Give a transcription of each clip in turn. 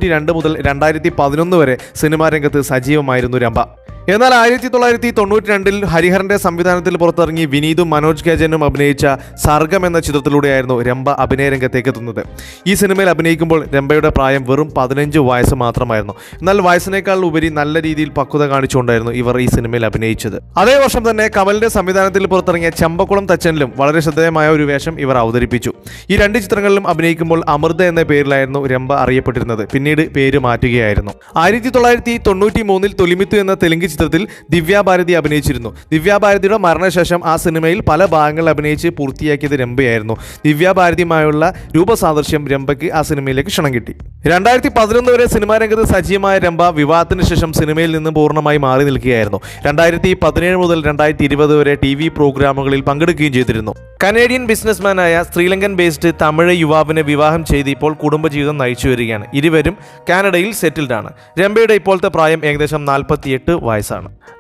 1992 മുതൽ 2011 വരെ സിനിമാ രംഗത്ത് സജീവമായിരുന്നു രംഭ. എന്നാൽ 1992 ഹരിഹരന്റെ സംവിധാനത്തിൽ പുറത്തിറങ്ങി വിനീതും മനോജ് കെ ജനും അഭിനയിച്ച സർഗം എന്ന ചിത്രത്തിലൂടെയായിരുന്നു രംഭ അഭിനയ രംഗത്തേക്ക് എത്തുന്നത്. ഈ സിനിമയിൽ അഭിനയിക്കുമ്പോൾ രംഭയുടെ പ്രായം വെറും 15 വയസ്സ് മാത്രമായിരുന്നു. എന്നാൽ വയസ്സിനേക്കാൾ ഉപരി നല്ല രീതിയിൽ പക്വത കാണിച്ചുകൊണ്ടായിരുന്നു ഇവർ ഈ സിനിമയിൽ അഭിനയിച്ചത്. അതേ വർഷം തന്നെ കമലിന്റെ സംവിധാനത്തിൽ പുറത്തിറങ്ങിയ ചമ്പക്കുളം തച്ചനിലും വളരെ ശ്രദ്ധേയമായ ഒരു വേഷം ഇവർ അവതരിപ്പിച്ചു. ഈ 2 ചിത്രങ്ങളിലും അഭിനയിക്കുമ്പോൾ അമൃത എന്ന പേരിലായിരുന്നു രംഭ അറിയപ്പെട്ടിരുന്നത്. പിന്നീട് പേര് മാറ്റുകയായിരുന്നു. 1993 തൊലിമിത്തു എന്ന തെലുങ്ക് ചിത്രത്തിൽ ദിവ്യാഭാരതി അഭിനയിച്ചിരുന്നു. ദിവ്യാഭാരതിയുടെ മരണശേഷം ആ സിനിമയിൽ പല ഭാഗങ്ങൾ അഭിനയിച്ച് പൂർത്തിയാക്കിയത് രംഭയായിരുന്നു. ദിവ്യാഭാരതിയുമായുള്ള രൂപസാദൃശ്യം രംഭയ്ക്ക് ആ സിനിമയിലേക്ക് ക്ഷണം കിട്ടി. 2011 വരെ സിനിമാ രംഗത്ത് സജീവമായ രംഭ വിവാഹത്തിന് ശേഷം സിനിമയിൽ നിന്ന് പൂർണ്ണമായി മാറി നിൽക്കുകയായിരുന്നു. 2017 മുതൽ 2020 വരെ TV പ്രോഗ്രാമുകളിൽ പങ്കെടുക്കുകയും ചെയ്തിരുന്നു. കനേഡിയൻ ബിസിനസ്മാനായ ശ്രീലങ്കൻ ബേസ്ഡ് തമിഴ് യുവാവിനെ വിവാഹം ചെയ്ത് ഇപ്പോൾ കുടുംബജീവിതം നയിച്ചു വരികയാണ്. ഇരുവരും കാനഡയിൽ സെറ്റിൽഡ് ആണ്. രംഭയുടെ ഇപ്പോഴത്തെ പ്രായം ഏകദേശം 48 വയസ്സാണ്.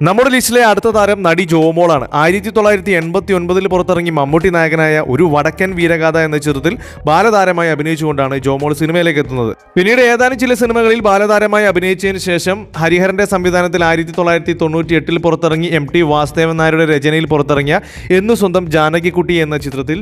നമ്മുടെ ലിസ്റ്റിലെ അടുത്ത താരം നടി ജോമോളാണ്. 1989 പുറത്തിറങ്ങി മമ്മൂട്ടി നായകനായ ഒരു വടക്കൻ വീരഗാഥ എന്ന ചിത്രത്തിൽ ബാലതാരമായി അഭിനയിച്ചുകൊണ്ടാണ് ജോമോൾ സിനിമയിലേക്ക് എത്തുന്നത്. പിന്നീട് ഏതാനും ചില സിനിമകളിൽ ബാലതാരമായി അഭിനയിച്ചതിന് ശേഷം ഹരിഹരന്റെ സംവിധാനത്തിൽ 1998 പുറത്തിറങ്ങി MT വാസുദേവൻ നായരുടെ രചനയിൽ പുറത്തിറങ്ങിയ എന്നു സ്വന്തം ജാനകിക്കുട്ടി എന്ന ചിത്രത്തിൽ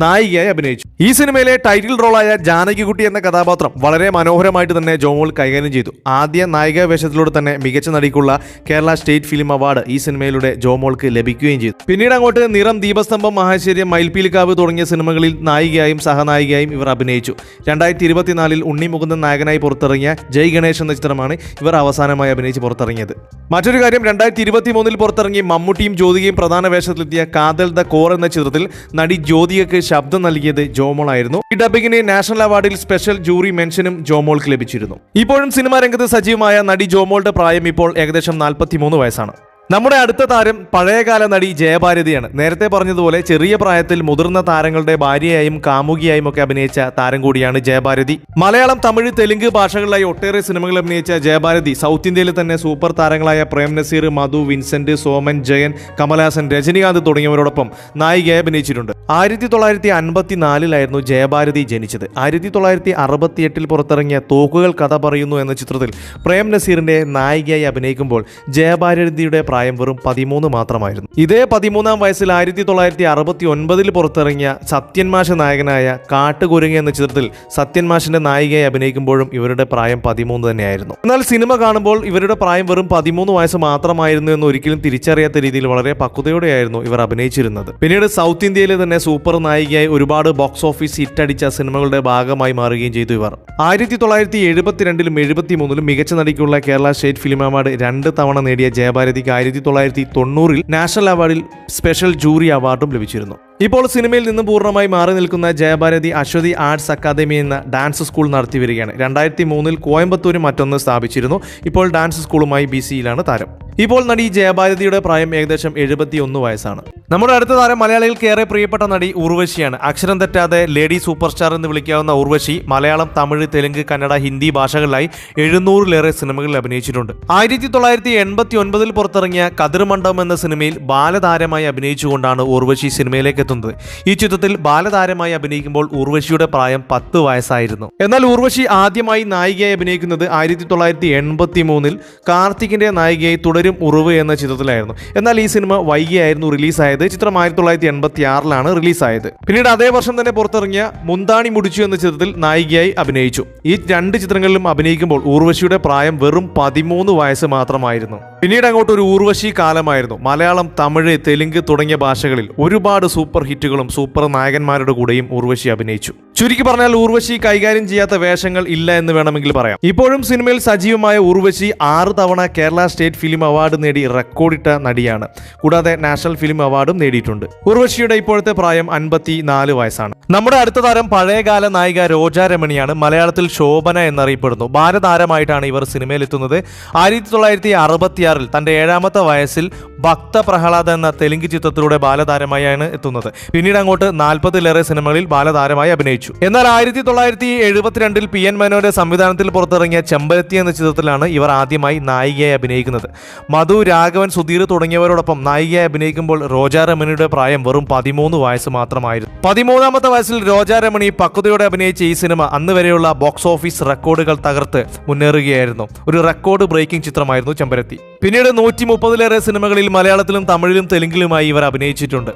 നായികയായി അഭിനയിച്ചു. ഈ സിനിമയിലെ ടൈറ്റിൽ റോളായ ജാനകിക്കുട്ടി എന്ന കഥാപാത്രം വളരെ മനോഹരമായിട്ട് തന്നെ ജോമോൾ കൈകാര്യം ചെയ്തു. ആദ്യ നായിക വേഷത്തിലൂടെ തന്നെ മികച്ച നടിക്കുള്ള കേരള സ്റ്റേറ്റ് ഫിലിം അവാർഡ് ഈ സിനിമയിലൂടെ ജോമോൾക്ക് ലഭിക്കുകയും ചെയ്തു. പിന്നീട് അങ്ങോട്ട് നിറം, ദീപസ്തംഭം, മഹാശ്ചര്യം, മയിൽപ്പീലിക്കാവ് തുടങ്ങിയ സിനിമകളിൽ നായികയായും സഹനായികയായും ഇവർ അഭിനയിച്ചു. 2024 ഉണ്ണി മുകുന്ദൻ നായകനായി പുറത്തിറങ്ങിയ ജയ് ഗണേഷ് എന്ന ചിത്രമാണ് ഇവർ അവസാനമായി അഭിനയിച്ച് പുറത്തിറങ്ങിയത്. മറ്റൊരു കാര്യം, 2023 പുറത്തിറങ്ങി മമ്മൂട്ടിയും ജ്യോതികയും പ്രധാന വേഷത്തിലെത്തിയ കാതൽ ദ കോർ എന്ന ചിത്രത്തിൽ നടി ജ്യോതികയ്ക്ക് ശബ്ദം നൽകിയത് ജോമോൾ ആയിരുന്നു. ഈ ഡബിങ്ങിന് നാഷണൽ അവാർഡിൽ സ്പെഷ്യൽ ജൂറി മെൻഷനും ജോമോൾക്ക് ലഭിച്ചിരുന്നു. ഇപ്പോഴും സിനിമാ രംഗത്ത് സജീവമായ നടി ജോമോളുടെ പ്രായം ഇപ്പോൾ ഏകദേശം 43 വയസ്സാണ്. നമ്മുടെ അടുത്ത താരം പഴയകാല നടി ജയഭാരതിയാണ്. നേരത്തെ പറഞ്ഞതുപോലെ ചെറിയ പ്രായത്തിൽ മുതിർന്ന താരങ്ങളുടെ ഭാര്യയായും കാമുകിയായും ഒക്കെ അഭിനയിച്ച താരം കൂടിയാണ് ജയഭാരതി. മലയാളം, തമിഴ്, തെലുങ്ക് ഭാഷകളിലായി ഒട്ടേറെ സിനിമകൾ അഭിനയിച്ച ജയഭാരതി സൗത്ത് ഇന്ത്യയിൽ തന്നെ സൂപ്പർ താരങ്ങളായ പ്രേം നസീർ, മധു, വിൻസെന്റ്, സോമൻ, ജയൻ, കമൽഹാസൻ, രജനികാന്ത് തുടങ്ങിയവരോടൊപ്പം നായികയായി അഭിനയിച്ചിട്ടുണ്ട്. 1954 ജയഭാരതി ജനിച്ചത്. 1968 പുറത്തിറങ്ങിയ തോക്കുകൾ കഥ പറയുന്നു എന്ന ചിത്രത്തിൽ പ്രേം നസീറിന്റെ നായികയായി അഭിനയിക്കുമ്പോൾ ജയഭാരതിയുടെ പ്രായം വെറും 13 മാത്രമായിരുന്നു. ഇതേ 13-ാം വയസ്സിൽ 1969 പുറത്തിറങ്ങിയ സത്യൻ മാഷ് നായകനായ കാട്ടുകുരങ്ങ എന്ന ചിത്രത്തിൽ സത്യൻ മാഷിന്റെ നായികയായി അഭിനയിക്കുമ്പോഴും ഇവരുടെ പ്രായം 13 തന്നെയായിരുന്നു. എന്നാൽ സിനിമ കാണുമ്പോൾ ഇവരുടെ പ്രായം വെറും 13 വയസ്സ് മാത്രമായിരുന്നു എന്ന് ഒരിക്കലും തിരിച്ചറിയാത്ത രീതിയിൽ വളരെ പക്വതയോടെയായിരുന്നു ഇവർ അഭിനയിച്ചിരുന്നത്. പിന്നീട് സൗത്ത് ഇന്ത്യയിലെ തന്നെ സൂപ്പർ നായികയായി ഒരുപാട് ബോക്സ് ഓഫീസ് ഹിറ്റടിച്ച സിനിമകളുടെ ഭാഗമായി മാറുകയും ചെയ്തു ഇവർ. 1972 73 മികച്ച നടിക്കുള്ള കേരള സ്റ്റേറ്റ് ഫിലിം അവാർഡ് 2 തവണ നേടിയ ജയഭാരതിക്ക് 1990 നാഷണൽ അവാർഡിൽ സ്പെഷ്യൽ ജൂറി അവാർഡും ലഭിച്ചിരുന്നു. ഇപ്പോൾ സിനിമയിൽ നിന്നും പൂർണ്ണമായി മാറി നിൽക്കുന്ന ജയഭാരതി അശ്വതി ആർട്സ് അക്കാദമി എന്ന ഡാൻസ് സ്കൂൾ നടത്തി വരികയാണ്. 2003 കോയമ്പത്തൂരിൽ മറ്റൊന്ന് സ്ഥാപിച്ചിരുന്നു. ഇപ്പോൾ ഡാൻസ് സ്കൂളുമായി BCയിലാണ് താരം. ഇപ്പോൾ നടി ജയഭാരതിയുടെ പ്രായം ഏകദേശം 71 വയസ്സാണ്. നമ്മുടെ അടുത്ത താരം മലയാളികൾക്ക് ഏറെ പ്രിയപ്പെട്ട നടി ഉർവശിയാണ്. അക്ഷരം തെറ്റാതെ ലേഡി സൂപ്പർ സ്റ്റാർ എന്ന് വിളിക്കാവുന്ന ഉർവശി മലയാളം, തമിഴ്, തെലുങ്ക്, കന്നഡ, ഹിന്ദി ഭാഷകളിലായി 700-ലേറെ സിനിമകളിൽ അഭിനയിച്ചിട്ടുണ്ട്. 1989 പുറത്തിറങ്ങിയ കതിർമണ്ഡപം എന്ന സിനിമയിൽ ബാലതാരമായി അഭിനയിച്ചുകൊണ്ടാണ് ഉർവശി സിനിമയിലേക്ക് എത്തുന്നത്. ഈ ചിത്രത്തിൽ ബാലതാരമായി അഭിനയിക്കുമ്പോൾ ഉർവശിയുടെ പ്രായം 10 വയസ്സായിരുന്നു. എന്നാൽ ഉർവശി ആദ്യമായി നായികയായി അഭിനയിക്കുന്നത് 1983 കാർത്തികിന്റെ നായികയായി തുടരും ഉറവ് എന്ന ചിത്രത്തിലായിരുന്നു. എന്നാൽ ഈ സിനിമ വൈകിയായിരുന്നു റിലീസായത്. ചിത്രം 1986 റിലീസായത്. പിന്നീട് അതേ വർഷം തന്നെ പുറത്തിറങ്ങിയ മുന്താണി മുടിച്ചു എന്ന ചിത്രത്തിൽ നായികയായി അഭിനയിച്ചു. ഈ 2 ചിത്രങ്ങളിലും അഭിനയിക്കുമ്പോൾ ഉർവശിയുടെ പ്രായം വെറും 13 വയസ്സ് മാത്രമായിരുന്നു. പിന്നീട് അങ്ങോട്ട് ഒരു ഉർവശി കാലമായിരുന്നു. മലയാളം, തമിഴ്, തെലുങ്ക് തുടങ്ങിയ ഭാഷകളിൽ ഒരുപാട് സൂപ്പർ ഹിറ്റുകളും സൂപ്പർ നായകന്മാരുടെ കൂടെയും ഉർവശി അഭിനയിച്ചു. ചുരുക്കി പറഞ്ഞാൽ ഉർവശി കൈകാര്യം ചെയ്യാത്ത വേഷങ്ങൾ ഇല്ല എന്ന് വേണമെങ്കിൽ പറയാം. ഇപ്പോഴും സിനിമയിൽ സജീവമായ ഉർവശി 6 തവണ കേരള സ്റ്റേറ്റ് ഫിലിം അവാർഡ് നേടി റെക്കോർഡിട്ട നടിയാണ്. കൂടാതെ നാഷണൽ ഫിലിം അവാർഡും നേടിയിട്ടുണ്ട്. ഉർവശിയുടെ ഇപ്പോഴത്തെ പ്രായം 54 വയസ്സാണ്. നമ്മുടെ അടുത്ത താരം പഴയകാല നായിക രോജ രമണിയാണ്. മലയാളത്തിൽ ശോഭന എന്നറിയപ്പെടുന്നു. ബാലതാരമായിട്ടാണ് ഇവർ സിനിമയിലെത്തുന്നത്. 1966 തന്റെ 7ാമത്തെ വയസ്സിൽ ഭക്ത പ്രഹ്ലാദ എന്ന തെലുങ്ക് ചിത്രത്തിലൂടെ ബാലതാരമായാണ് എത്തുന്നത്. പിന്നീട് അങ്ങോട്ട് 40-ലേറെ സിനിമകളിൽ ബാലതാരമായി അഭിനയിച്ചു. എന്നാൽ 1972 PN മനോന്റെ സംവിധാനത്തിൽ പുറത്തിറങ്ങിയ ചെമ്പരത്തി എന്ന ചിത്രത്തിലാണ് ഇവർ ആദ്യമായി നായികയായി അഭിനയിക്കുന്നത്. മധു, രാഘവൻ, സുധീർ തുടങ്ങിയവരോടൊപ്പം നായികയായി അഭിനയിക്കുമ്പോൾ രോജ രമണിയുടെ പ്രായം വെറും 13 വയസ്സ് മാത്രമായിരുന്നു. 13-ാമത്തെ വയസ്സിൽ രോജ രമണി പക്വതയോടെ അഭിനയിച്ച ഈ സിനിമ അന്ന് വരെയുള്ള ബോക്സ് ഓഫീസ് റെക്കോർഡുകൾ തകർത്ത് മുന്നേറുകയായിരുന്നു. ഒരു റെക്കോർഡ് ബ്രേക്കിംഗ് ചിത്രമായിരുന്നു ചെമ്പരത്തി. പിന്നീട് 130-ലേറെ സിനിമകളിൽ മലയാളത്തിലും തമിഴിലും തെലുങ്കിലുമായി ഇവർ അഭിനയിച്ചിട്ടുണ്ട്.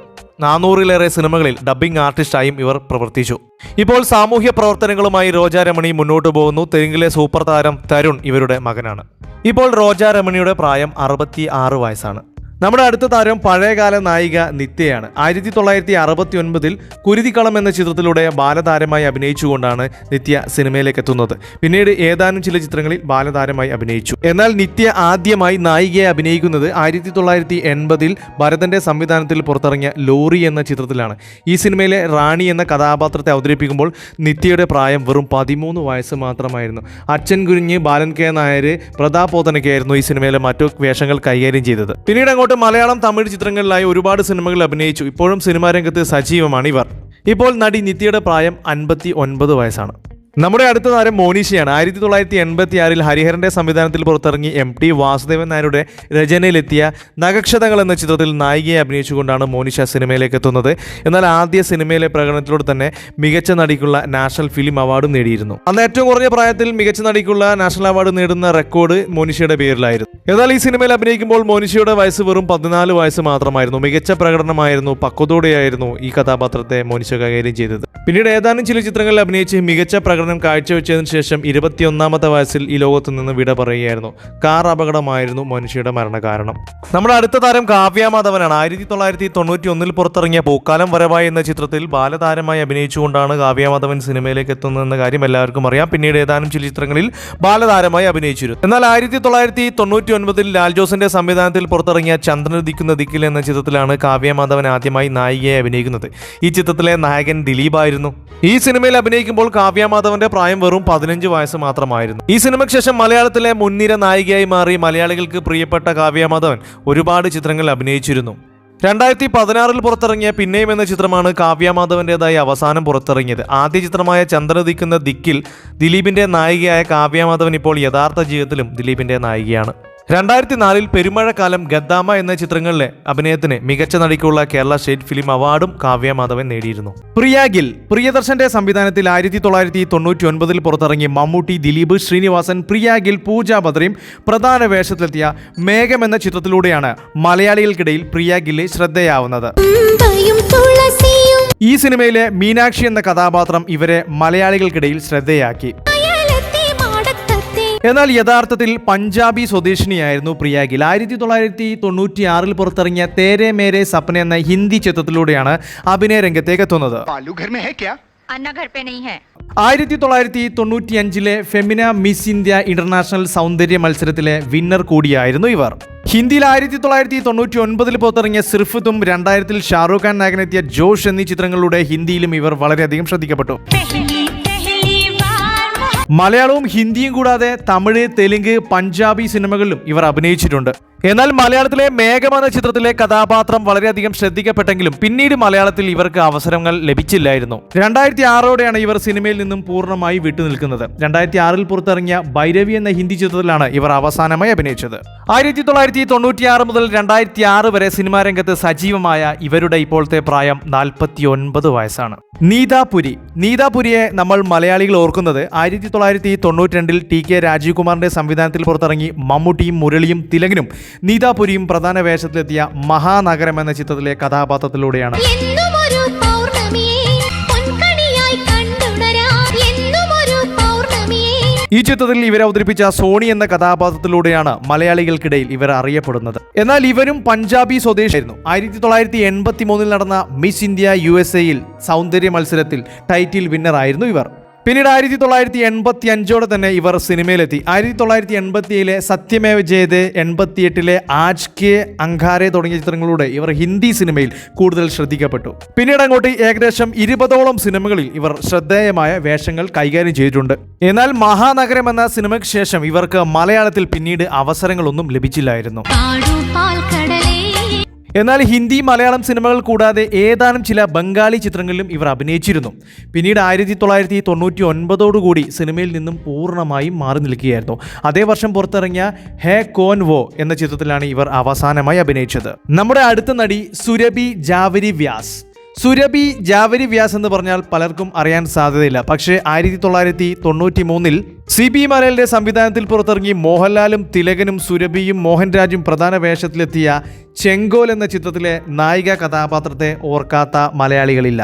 400-ലേറെ സിനിമകളിൽ ഡബ്ബിംഗ് ആർട്ടിസ്റ്റായും ഇവർ പ്രവർത്തിച്ചു. ഇപ്പോൾ സാമൂഹ്യ പ്രവർത്തനങ്ങളുമായി രോജ രമണി മുന്നോട്ടു പോകുന്നു. തെലുങ്കിലെ സൂപ്പർ താരം തരുൺ ഇവരുടെ മകനാണ്. ഇപ്പോൾ രോജ രമണിയുടെ പ്രായം 66 വയസ്സാണ്. നമ്മുടെ അടുത്ത താരം പഴയകാല നായിക നിത്യയാണ്. 1969-ൽ കുരുതിക്കളം എന്ന ചിത്രത്തിലൂടെ ബാലതാരമായി അഭിനയിച്ചുകൊണ്ടാണ് നിത്യ സിനിമയിലേക്ക് എത്തുന്നത്. പിന്നീട് ഏതാനും ചില ചിത്രങ്ങളിൽ ബാലതാരമായി അഭിനയിച്ചു. എന്നാൽ നിത്യ ആദ്യമായി നായികയെ അഭിനയിക്കുന്നത് 1980-ൽ ഭരതന്റെ സംവിധാനത്തിൽ പുറത്തിറങ്ങിയ ലോറി എന്ന ചിത്രത്തിലാണ്. ഈ സിനിമയിലെ റാണി എന്ന കഥാപാത്രത്തെ അവതരിപ്പിക്കുമ്പോൾ നിത്യയുടെ പ്രായം വെറും 13 വയസ്സ് മാത്രമായിരുന്നു. അച്ഛൻ കുഞ്ഞ്, ബാലൻ കെ നായർ, പ്രതാപ് പോത്തനൊക്കെയായിരുന്നു ഈ സിനിമയിലെ മറ്റു വേഷങ്ങൾ കൈകാര്യം ചെയ്തത്. പിന്നീട് അങ്ങോട്ട് മലയാളം, തമിഴ് ചിത്രങ്ങളിലായി ഒരുപാട് സിനിമകൾ അഭിനയിച്ചു. ഇപ്പോഴും സിനിമാ രംഗത്ത് സജീവമാണ് ഇവർ. ഇപ്പോൾ നടി നിത്യയുടെ പ്രായം 59 വയസ്സാണ്. നമ്മുടെ അടുത്ത താരം മോനിഷയാണ്. 1986-ൽ ഹരിഹരന്റെ സംവിധാനത്തിൽ പുറത്തിറങ്ങി MT വാസുദേവൻ നായരുടെ രചനയിലെത്തിയ നഗക്ഷതങ്ങൾ എന്ന ചിത്രത്തിൽ നായികയെ അഭിനയിച്ചുകൊണ്ടാണ് മോനിഷ സിനിമയിലേക്ക് എത്തുന്നത്. എന്നാൽ ആദ്യ സിനിമയിലെ പ്രകടനത്തിലൂടെ തന്നെ മികച്ച നടിക്കുള്ള നാഷണൽ ഫിലിം അവാർഡും നേടിയിരുന്നു. അന്ന് ഏറ്റവും കുറഞ്ഞ പ്രായത്തിൽ മികച്ച നടിക്കുള്ള നാഷണൽ അവാർഡ് നേടുന്ന റെക്കോർഡ് മോനിഷയുടെ പേരിലായിരുന്നു. എന്നാൽ ഈ സിനിമയിൽ അഭിനയിക്കുമ്പോൾ മോനിഷയുടെ വയസ്സ് വെറും 14 വയസ്സ് മാത്രമായിരുന്നു. മികച്ച പ്രകടനമായിരുന്നു, പക്വതയോടെയായിരുന്നു ഈ കഥാപാത്രത്തെ മോനിഷ കൈകാര്യം ചെയ്തത്. പിന്നീട് ഏതാനും ചില ചിത്രങ്ങളിൽ അഭിനയിച്ച് മികച്ച പ്രകടനം കാഴ്ചവെച്ചതിനു ശേഷം 21-ാമത്തെ വയസ്സിൽ ഈ ലോകത്തു നിന്ന് വിട പറയുകയായിരുന്നു. കാർ അപകടമായിരുന്നു മോനിഷയുടെ മരണകാരണം. നമ്മുടെ അടുത്ത താരം കാവ്യ മാധവനാണ്. 1991-ൽ പുറത്തിറങ്ങിയ പൂക്കാലം വരവായി എന്ന ചിത്രത്തിൽ ബാലതാരമായി അഭിനയിച്ചുകൊണ്ടാണ് കാവ്യ മാധവൻ സിനിമയിലേക്ക് എത്തുന്നതെന്ന കാര്യം എല്ലാവർക്കും അറിയാം. പിന്നീട് ഏതാനും ചില ചിത്രങ്ങളിൽ ബാലതാരമായി അഭിനയിച്ചിരുന്നു. എന്നാൽ 1999-ൽ ലാൽ ജോസിന്റെ സംവിധാനത്തിൽ പുറത്തിറങ്ങിയ ചന്ദ്രൻ ഉദിക്കുന്ന ദിക്കിൽ എന്ന ചിത്രത്തിലാണ് കാവ്യ മാധവൻ ആദ്യമായി നായികയെ അഭിനയിക്കുന്നത്. ഈ ചിത്രത്തിലെ നായകൻ ദിലീപ് ആയിരുന്നു. ഈ സിനിമയിൽ അഭിനയിക്കുമ്പോൾ കാവ്യ മാധവന്റെ പ്രായം വെറും 15 വയസ്സ് മാത്രമായിരുന്നു. ഈ സിനിമയ്ക്ക് ശേഷം മലയാളത്തിലെ മുൻനിര നായികയായി മാറി മലയാളികൾക്ക് പ്രിയപ്പെട്ട കാവ്യ മാധവൻ ഒരുപാട് ചിത്രങ്ങളിൽ അഭിനയിച്ചിരുന്നു. 2016-ൽ പുറത്തിറങ്ങിയ പിന്നെയും എന്ന ചിത്രമാണ് കാവ്യ മാധവന്റേതായി അവസാനം പുറത്തിറങ്ങിയത്. ആദ്യ ചിത്രമായ ചന്ദ്രനുദിക്കുന്ന ദിക്കിൽ ദിലീപിന്റെ നായികയായ കാവ്യ മാധവൻ ഇപ്പോൾ യഥാർത്ഥ ജീവിതത്തിലും ദിലീപിന്റെ നായികയാണ്. 2004-ൽ പെരുമഴക്കാലം, ഗദ്ദാമ എന്ന ചിത്രങ്ങളിലെ അഭിനയത്തിന് മികച്ച നടിക്കുള്ള കേരള സ്റ്റേറ്റ് ഫിലിം അവാർഡും കാവ്യ മാധവൻ നേടിയിരുന്നു. പ്രിയാഗിൽ പ്രിയദർശന്റെ സംവിധാനത്തിൽ 1999-ൽ പുറത്തിറങ്ങി മമ്മൂട്ടി, ദിലീപ്, ശ്രീനിവാസൻ, പ്രിയാഗിൽ, പൂജ ബദ്രയും പ്രധാന വേഷത്തിലെത്തിയ മേഘം എന്ന ചിത്രത്തിലൂടെയാണ് മലയാളികൾക്കിടയിൽ പ്രിയാഗില് ശ്രദ്ധയാവുന്നത്. ഈ സിനിമയിലെ മീനാക്ഷി എന്ന കഥാപാത്രം ഇവരെ മലയാളികൾക്കിടയിൽ ശ്രദ്ധയാക്കി. എന്നാൽ യഥാർത്ഥത്തിൽ പഞ്ചാബി സ്വദേശിനിയായിരുന്നു പ്രിയാഗിൽ. 1996-ൽ പുറത്തിറങ്ങിയ തേരെ മേരെ സപ്ന എന്ന ഹിന്ദി ചിത്രത്തിലൂടെയാണ് അഭിനയ രംഗത്തേക്ക് എത്തുന്നത്. 1995-ലെ ഫെമിന മിസ് ഇന്ത്യ ഇന്റർനാഷണൽ സൗന്ദര്യ മത്സരത്തിലെ വിന്നർ കൂടിയായിരുന്നു ഇവർ. ഹിന്ദിയിൽ 1999-ൽ പുറത്തിറങ്ങിയ സിർഫ് തും, 2000-ൽ ഷാറൂഖ് ഖാൻ നായകനെത്തിയ ജോഷ് എന്നീ ചിത്രങ്ങളിലൂടെ ഹിന്ദിയിലും ഇവർ വളരെയധികം ശ്രദ്ധിക്കപ്പെട്ടു. മലയാളവും ഹിന്ദിയും കൂടാതെ തമിഴ്, തെലുങ്ക്, പഞ്ചാബി സിനിമകളിലും ഇവർ അഭിനയിച്ചിട്ടുണ്ട്. എന്നാൽ മലയാളത്തിലെ മേഘം എന്ന ചിത്രത്തിലെ കഥാപാത്രം വളരെയധികം ശ്രദ്ധിക്കപ്പെട്ടെങ്കിലും പിന്നീട് മലയാളത്തിൽ ഇവർക്ക് അവസരങ്ങൾ ലഭിച്ചില്ലായിരുന്നു. 2006-ഓടെയാണ് ഇവർ സിനിമയിൽ നിന്നും പൂർണ്ണമായി വിട്ടുനിൽക്കുന്നത്. 2006-ൽ പുറത്തിറങ്ങിയ ഭൈരവി എന്ന ഹിന്ദി ചിത്രത്തിലാണ് ഇവർ അവസാനമായി അഭിനയിച്ചത്. 1996 മുതൽ 2006 വരെ സിനിമാ രംഗത്ത് സജീവമായ ഇവരുടെ ഇപ്പോഴത്തെ പ്രായം 49 വയസ്സാണ്. നീതാപുരിയെ നമ്മൾ മലയാളികൾ ഓർക്കുന്നത് 1992-ൽ TK രാജീവ് കുമാറിന്റെ സംവിധാനത്തിൽ പുറത്തിറങ്ങി മമ്മൂട്ടിയും മുരളിയും തിലകനും നീതാപുരിയും പ്രധാന വേഷത്തിലെത്തിയ മഹാനഗരം എന്ന ചിത്രത്തിലെ കഥാപാത്രത്തിലൂടെയാണ്. ഈ ചിത്രത്തിൽ ഇവരെ അവതരിപ്പിച്ച സോണി എന്ന കഥാപാത്രത്തിലൂടെയാണ് മലയാളികൾക്കിടയിൽ ഇവർ അറിയപ്പെടുന്നത്. എന്നാൽ ഇവരും പഞ്ചാബി സ്വദേശിയായിരുന്നു. 1983-ൽ നടന്ന മിസ് ഇന്ത്യ USA-ൽ സൗന്ദര്യ മത്സരത്തിൽ ടൈറ്റിൽ വിന്നർ ആയിരുന്നു ഇവർ. പിന്നീട് 1985-ഓടെ തന്നെ ഇവർ സിനിമയിലെത്തി. 1987-ലെ സത്യമേവ ജയതേ, 88-ലെ ആജ് കെ അങ്കാരെ തുടങ്ങിയ ചിത്രങ്ങളിലൂടെ ഇവർ ഹിന്ദി സിനിമയിൽ കൂടുതൽ ശ്രദ്ധിക്കപ്പെട്ടു. പിന്നീട് അങ്ങോട്ട് ഏകദേശം 20ഓളം സിനിമകളിൽ ഇവർ ശ്രദ്ധേയമായ വേഷങ്ങൾ കൈകാര്യം ചെയ്തിട്ടുണ്ട്. എന്നാൽ മഹാനഗരം എന്ന സിനിമയ്ക്ക് ശേഷം ഇവർക്ക് മലയാളത്തിൽ പിന്നീട് അവസരങ്ങളൊന്നും ലഭിച്ചില്ലായിരുന്നു. എന്നാൽ ഹിന്ദി, മലയാളം സിനിമകൾ കൂടാതെ ഏതാനും ചില ബംഗാളി ചിത്രങ്ങളിലും ഇവർ അഭിനയിച്ചിരുന്നു. പിന്നീട് 1999-ഓടുകൂടി സിനിമയിൽ നിന്നും പൂർണ്ണമായും മാറി നിൽക്കുകയായിരുന്നു. അതേ വർഷം പുറത്തിറങ്ങിയ ഹേ കോൻ വോ എന്ന ചിത്രത്തിലാണ് ഇവർ അവസാനമായി അഭിനയിച്ചത്. നമ്മുടെ അടുത്ത നടി സുരഭി ജാവരി വ്യാസ്. സുരഭി ജാവരി വ്യാസ് എന്ന് പറഞ്ഞാൽ പലർക്കും അറിയാൻ സാധ്യതയില്ല. പക്ഷേ 1993 CB മലയാളിന്റെ സംവിധാനത്തിൽ പുറത്തിറങ്ങി മോഹൻലാലും തിലകനും സുരഭിയും മോഹൻരാജും പ്രധാന വേഷത്തിലെത്തിയ ചെങ്കോൽ എന്ന ചിത്രത്തിലെ നായിക കഥാപാത്രത്തെ ഓർക്കാത്ത മലയാളികളില്ല.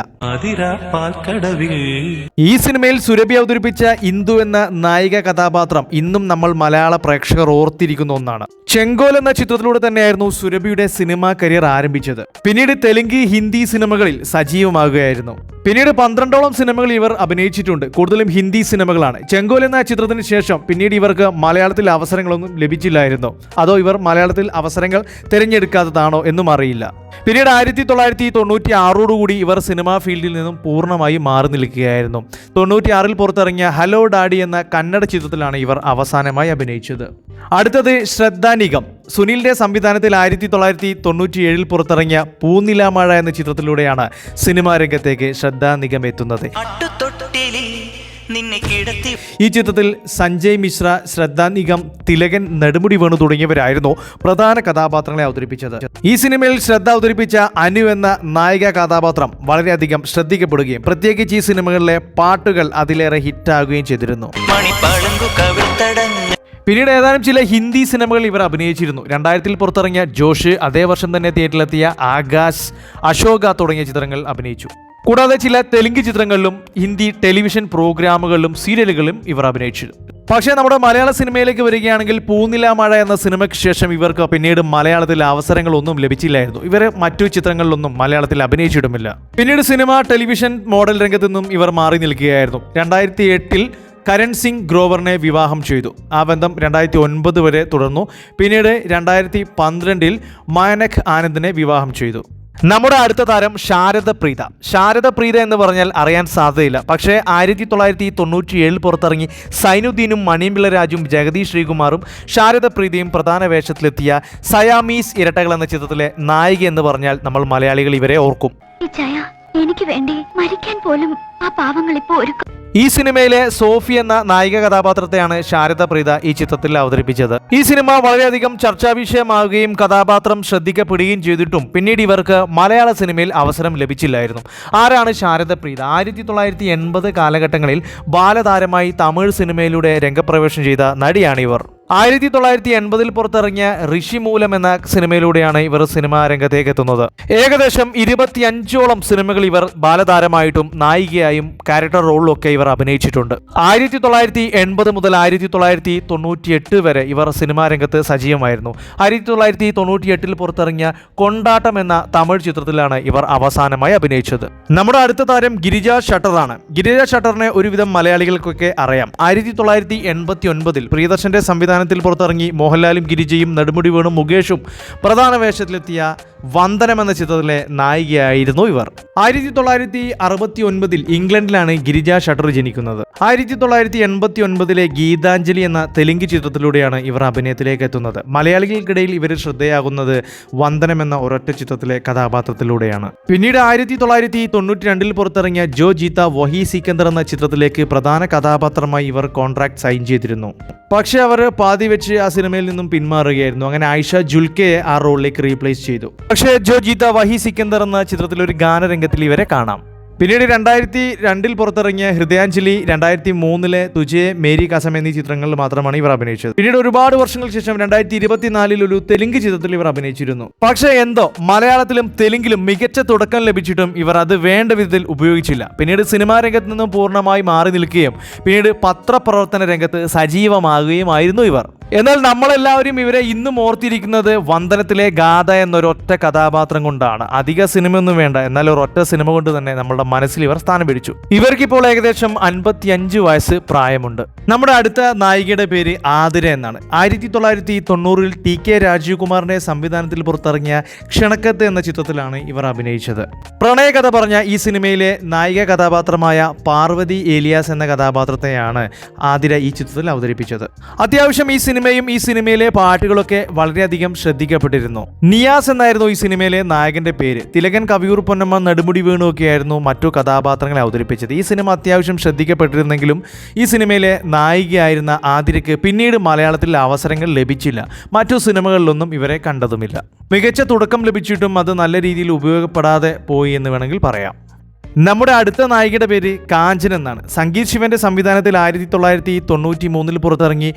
ഈ സിനിമയിൽ സുരഭി അവതരിപ്പിച്ച ഇന്ദു എന്ന നായിക കഥാപാത്രം ഇന്നും നമ്മൾ മലയാള പ്രേക്ഷകർ ഓർത്തിരിക്കുന്ന ഒന്നാണ്. ചെങ്കോൽ എന്ന ചിത്രത്തിലൂടെ തന്നെയായിരുന്നു സുരഭിയുടെ സിനിമാ കരിയർ ആരംഭിച്ചത്. പിന്നീട് തെലുങ്ക്, ഹിന്ദി സിനിമകളിൽ സജീവമാകുകയായിരുന്നു. പിന്നീട് 12ഓളം സിനിമകൾ ഇവർ അഭിനയിച്ചിട്ടുണ്ട്. കൂടുതലും ഹിന്ദി സിനിമകളാണ്. ചെങ്കോൽ എന്ന ചിത്രത്തിന് ശേഷം പിന്നീട് ഇവർക്ക് മലയാളത്തിൽ അവസരങ്ങളൊന്നും ലഭിച്ചില്ലായിരുന്നു. അതോ ഇവർ മലയാളത്തിൽ അവസരങ്ങൾ തിരഞ്ഞെടുക്കാത്തതാണോ എന്നും അറിയില്ല. പിന്നീട് 1996 ഇവർ സിനിമാ ഫീൽഡിൽ നിന്നും പൂർണ്ണമായി മാറി നിൽക്കുകയായിരുന്നു. 96 പുറത്തിറങ്ങിയ ഹലോ ഡാഡി എന്ന കന്നഡ ചിത്രത്തിലാണ് ഇവർ അവസാനമായി അഭിനയിച്ചത്. അടുത്തത് ശ്രദ്ധ നിഗം. സുനിലിന്റെ സംവിധാനത്തിൽ 1997 പുറത്തിറങ്ങിയ പൂനിലാമഴ എന്ന ചിത്രത്തിലൂടെയാണ് സിനിമാ രംഗത്തേക്ക് ശ്രദ്ധ നിഗം എത്തുന്നത്. ഈ ചിത്രത്തിൽ സഞ്ജയ് മിശ്ര, ശ്രദ്ധ നിഗം, തിലകൻ, നെടുമുടി വേണു തുടങ്ങിയവരായിരുന്നു പ്രധാന കഥാപാത്രങ്ങളെ അവതരിപ്പിച്ചത്. ഈ സിനിമയിൽ ശ്രദ്ധ അവതരിപ്പിച്ച അനു എന്ന നായിക കഥാപാത്രം വളരെയധികം ശ്രദ്ധിക്കപ്പെടുകയും പ്രത്യേകിച്ച് ഈ സിനിമകളിലെ പാട്ടുകൾ അതിലേറെ ഹിറ്റാകുകയും ചെയ്തിരുന്നു. പിന്നീട് ഏതാനും ചില ഹിന്ദി സിനിമകൾ ഇവർ അഭിനയിച്ചിരുന്നു. 2000 പുറത്തിറങ്ങിയ ജോഷ്, അതേ വർഷം തന്നെ തിയേറ്ററിലെത്തിയ ആകാശ്, അശോക തുടങ്ങിയ ചിത്രങ്ങൾ അഭിനയിച്ചു. കൂടാതെ ചില തെലുങ്ക് ചിത്രങ്ങളിലും ഹിന്ദി ടെലിവിഷൻ പ്രോഗ്രാമുകളിലും സീരിയലുകളിലും ഇവർ അഭിനയിച്ചു. പക്ഷേ നമ്മുടെ മലയാള സിനിമയിലേക്ക് വരികയാണെങ്കിൽ പൂനിലാമഴ എന്ന സിനിമയ്ക്ക് ശേഷം ഇവർക്ക് പിന്നീട് മലയാളത്തിൽ അവസരങ്ങളൊന്നും ലഭിച്ചില്ലായിരുന്നു. ഇവർ മറ്റു ചിത്രങ്ങളിലൊന്നും മലയാളത്തിൽ അഭിനയിച്ചിട്ടുമില്ല. പിന്നീട് സിനിമ, ടെലിവിഷൻ, മോഡൽ രംഗത്തു നിന്നും ഇവർ മാറി നിൽക്കുകയായിരുന്നു. 2008 കരൺ സിംഗ് ഗ്രോവറിനെ വിവാഹം ചെയ്തു. ആ ബന്ധം 2009 വരെ തുടർന്നു. പിന്നീട് 2012 മാനക് ആനന്ദിനെ വിവാഹം ചെയ്തു. നമ്മുടെ അടുത്ത താരം ശാരദ പ്രീത. ശാരദ പ്രീത എന്ന് പറഞ്ഞാൽ അറിയാൻ സാധ്യതയില്ല. പക്ഷേ 1997 പുറത്തിറങ്ങി സൈനുദ്ദീനും മണിയമ്പിള്ള രാജും ജഗദീഷ് ശ്രീകുമാറും ശാരദ പ്രീതയും പ്രധാന വേഷത്തിലെത്തിയ സയാമീസ് ഇരട്ടകൾ എന്ന ചിത്രത്തിലെ നായിക എന്ന് പറഞ്ഞാൽ നമ്മൾ മലയാളികൾ ഇവരെ ഓർക്കും. എനിക്ക് വേണ്ടി മരിക്കാൻ പോലും ആ പാവങ്ങൾ ഇപ്പോൾ ഒരുക്കും. ഈ സിനിമയിലെ സോഫി എന്ന നായിക കഥാപാത്രത്തെയാണ് ശാരദ പ്രീത ഈ ചിത്രത്തിൽ അവതരിപ്പിച്ചത്. ഈ സിനിമ വളരെയധികം ചർച്ചാ വിഷയമാവുകയും കഥാപാത്രം ശ്രദ്ധിക്കപ്പെടുകയും ചെയ്തിട്ടും പിന്നീട് ഇവർക്ക് മലയാള സിനിമയിൽ അവസരം ലഭിച്ചില്ലായിരുന്നു. ആരാണ് ശാരദ പ്രീത? 1980 കാലഘട്ടങ്ങളിൽ ബാലതാരമായി തമിഴ് സിനിമയിലൂടെ രംഗപ്രവേശനം ചെയ്ത നടിയാണ് ഇവർ. 1980 പുറത്തിറങ്ങിയ ഋഷിമൂലം എന്ന സിനിമയിലൂടെയാണ് ഇവർ സിനിമാ രംഗത്തേക്ക് എത്തുന്നത്. ഏകദേശം 25ഓളം സിനിമകൾ ഇവർ ബാലതാരമായിട്ടും നായികയായും ക്യാരക്ടർ റോളിലൊക്കെ ഇവർ അഭിനയിച്ചിട്ടുണ്ട്. 1980 മുതൽ 1998 വരെ ഇവർ സിനിമാ രംഗത്ത് സജീവമായിരുന്നു. 1998 പുറത്തിറങ്ങിയ കൊണ്ടാട്ടം എന്ന തമിഴ് ചിത്രത്തിലാണ് ഇവർ അവസാനമായി അഭിനയിച്ചത്. നമ്മുടെ അടുത്ത താരം ഗിരിജ ഷട്ടറാണ്. ഗിരിജ ഷട്ടറിനെ ഒരുവിധം മലയാളികൾക്കൊക്കെ അറിയാം. 1989 പ്രിയദർശന്റെ സംവിധാനത്തിൽ പുറത്തിറങ്ങി മോഹൻലാലും ഗിരിജയും നെടുമുടി വേണും മുകേഷും പ്രധാന വേഷത്തിലെത്തിയ വന്ദനം എന്ന ചിത്രത്തിലെ നായികയായിരുന്നു ഇവർ. 1969 ഇംഗ്ലണ്ടിലാണ് ഗിരിജ ഷട്ടർ ജനിക്കുന്നത്. 1989 ഗീതാഞ്ജലി എന്ന തെലുങ്ക് ചിത്രത്തിലൂടെയാണ് ഇവർ അഭിനയത്തിലേക്ക് എത്തുന്നത്. മലയാളികൾക്കിടയിൽ ഇവർ ശ്രദ്ധയാകുന്നത് വന്ദനം എന്ന ഒരൊറ്റ ചിത്രത്തിലെ കഥാപാത്രത്തിലൂടെയാണ്. പിന്നീട് 1992 പുറത്തിറങ്ങിയ ജോ ജീത്ത വഹി സിക്കന്ദർ എന്ന ചിത്രത്തിലേക്ക് പ്രധാന കഥാപാത്രമായി ഇവർ കോൺട്രാക്ട് സൈൻ ചെയ്തിരുന്നു. പക്ഷേ അവർ പാതി വെച്ച് ആ സിനിമയിൽ നിന്നും പിന്മാറുകയായിരുന്നു. അങ്ങനെ ആയിഷ ജുൽക്കയെ ആ റോളിലേക്ക് റീപ്ലേസ് ചെയ്തു. പക്ഷേ ജോ ജീത്ത വഹി സിക്കന്ദർ എന്ന ചിത്രത്തിൽ ഒരു ഗാനരംഗത്തിൽ ഇവരെ കാണാം. പിന്നീട് 2002 പുറത്തിറങ്ങിയ ഹൃദയാഞ്ജലി, 2003 തുജെ, മേരി കസം എന്നീ ചിത്രങ്ങളിൽ മാത്രമാണ് ഇവർ അഭിനയിച്ചത്. പിന്നീട് ഒരുപാട് വർഷങ്ങൾക്ക് ശേഷം 2024 ഒരു തെലുങ്ക് ചിത്രത്തിൽ ഇവർ അഭിനയിച്ചിരുന്നു. പക്ഷേ എന്തോ മലയാളത്തിലും തെലുങ്കിലും മികച്ച തുടക്കം ലഭിച്ചിട്ടും ഇവർ അത് വേണ്ട വിധത്തിൽ ഉപയോഗിച്ചില്ല. പിന്നീട് സിനിമാ രംഗത്ത് നിന്നും പൂർണ്ണമായി മാറി നിൽക്കുകയും പിന്നീട് പത്രപ്രവർത്തന രംഗത്ത് സജീവമാകുകയുമായിരുന്നു ഇവർ. എന്നാൽ നമ്മളെല്ലാവരും ഇവരെ ഇന്നും ഓർത്തിരിക്കുന്നത് വന്ദനത്തിലെ ഗാഥ എന്നൊരൊറ്റ കഥാപാത്രം കൊണ്ടാണ്. അധിക സിനിമയൊന്നും വേണ്ട, എന്നാൽ ഒരൊറ്റ സിനിമ കൊണ്ട് തന്നെ നമ്മളുടെ മനസ്സിൽ ഇവർ സ്ഥാനം പിടിച്ചു. ഇവർക്കിപ്പോൾ ഏകദേശം 55 വയസ്സ് പ്രായമുണ്ട്. നമ്മുടെ അടുത്ത നായികയുടെ പേര് ആതിര എന്നാണ്. 1990 TK രാജീവ് കുമാറിന്റെ സംവിധാനത്തിൽ പുറത്തിറങ്ങിയ ക്ഷണക്കത്ത് എന്ന ചിത്രത്തിലാണ് ഇവർ അഭിനയിച്ചത്. പ്രണയകഥ പറഞ്ഞ ഈ സിനിമയിലെ നായിക കഥാപാത്രമായ പാർവതി ഏലിയാസ് എന്ന കഥാപാത്രത്തെയാണ് ആതിര ഈ ചിത്രത്തിൽ അവതരിപ്പിച്ചത്. അത്യാവശ്യം ഈ സിനിമയും ഈ സിനിമയിലെ പാട്ടുകളൊക്കെ വളരെയധികം ശ്രദ്ധിക്കപ്പെട്ടിരുന്നു. നിയാസ് എന്നായിരുന്നു ഈ സിനിമയിലെ നായകന്റെ പേര്. തിലകൻ, കവിയൂർ പൊന്നമ്മ, നെടുമുടി വേണു ഒക്കെയായിരുന്നു മറ്റു കഥാപാത്രങ്ങളെ അവതരിപ്പിച്ചത്. ഈ സിനിമ അത്യാവശ്യം ശ്രദ്ധിക്കപ്പെട്ടിരുന്നെങ്കിലും ഈ സിനിമയിലെ നായികയായിരുന്ന ആതിരയ്ക്ക് പിന്നീട് മലയാളത്തിൽ അവസരങ്ങൾ ലഭിച്ചില്ല. മറ്റു സിനിമകളിലൊന്നും ഇവരെ കണ്ടതുമില്ല. മികച്ച തുടക്കം ലഭിച്ചിട്ടും അത് നല്ല രീതിയിൽ ഉപയോഗപ്പെടാതെ പോയി എന്ന് വേണമെങ്കിൽ പറയാം. നമ്മുടെ അടുത്ത നായികയുടെ പേര് കാഞ്ചൻ എന്നാണ്. സംഗീത് ശിവന്റെ സംവിധാനത്തിൽ 1993 പുറത്തിറങ്ങി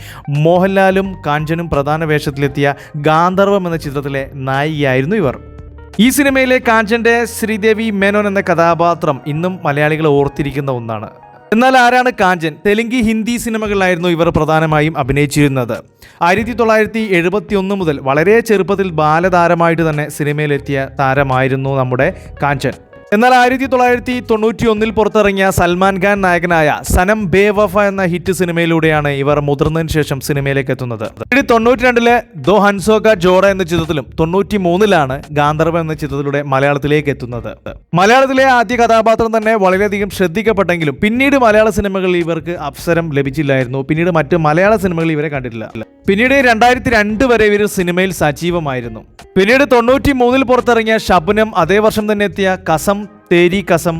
മോഹൻലാലും കാഞ്ചനും പ്രധാന വേഷത്തിലെത്തിയ ഗാന്ധർവം എന്ന ചിത്രത്തിലെ നായികയായിരുന്നു ഇവർ. ഈ സിനിമയിലെ കാഞ്ചന്റെ ശ്രീദേവി മേനോൻ എന്ന കഥാപാത്രം ഇന്നും മലയാളികൾ ഓർത്തിരിക്കുന്ന ഒന്നാണ്. എന്നാൽ ആരാണ് കാഞ്ചൻ? തെലുങ്ക്, ഹിന്ദി സിനിമകളിലായിരുന്നു ഇവർ പ്രധാനമായും അഭിനയിച്ചിരുന്നത്. 1971 മുതൽ വളരെ ചെറുപ്പത്തിൽ ബാലതാരമായിട്ട് തന്നെ സിനിമയിലെത്തിയ താരമായിരുന്നു നമ്മുടെ കാഞ്ചൻ. എന്നാൽ 1991 പുറത്തിറങ്ങിയ സൽമാൻ ഖാൻ നായകനായ സനം ബേവഫ എന്ന ഹിറ്റ് സിനിമയിലൂടെയാണ് ഇവർ മുതിർന്നതിന് ശേഷം സിനിമയിലേക്ക് എത്തുന്നത്. 92 ദോ ഹൻസോക ജോഡ എന്ന ചിത്രത്തിലും 93 ഗാന്ധർവ എന്ന ചിത്രത്തിലൂടെ മലയാളത്തിലേക്ക് എത്തുന്നത്. മലയാളത്തിലെ ആദ്യ കഥാപാത്രം തന്നെ വളരെയധികം ശ്രദ്ധിക്കപ്പെട്ടെങ്കിലും പിന്നീട് മലയാള സിനിമകളിൽ ഇവർക്ക് അവസരം ലഭിച്ചില്ലായിരുന്നു. പിന്നീട് മറ്റ് മലയാള സിനിമകളിൽ ഇവരെ കണ്ടിട്ടില്ല. പിന്നീട് 2002 വരെ ഇവർ സിനിമയിൽ സജീവമായിരുന്നു. പിന്നീട് 93 പുറത്തിറങ്ങിയ ശബനം, അതേ വർഷം തന്നെ എത്തിയ കസം തേരി കസം,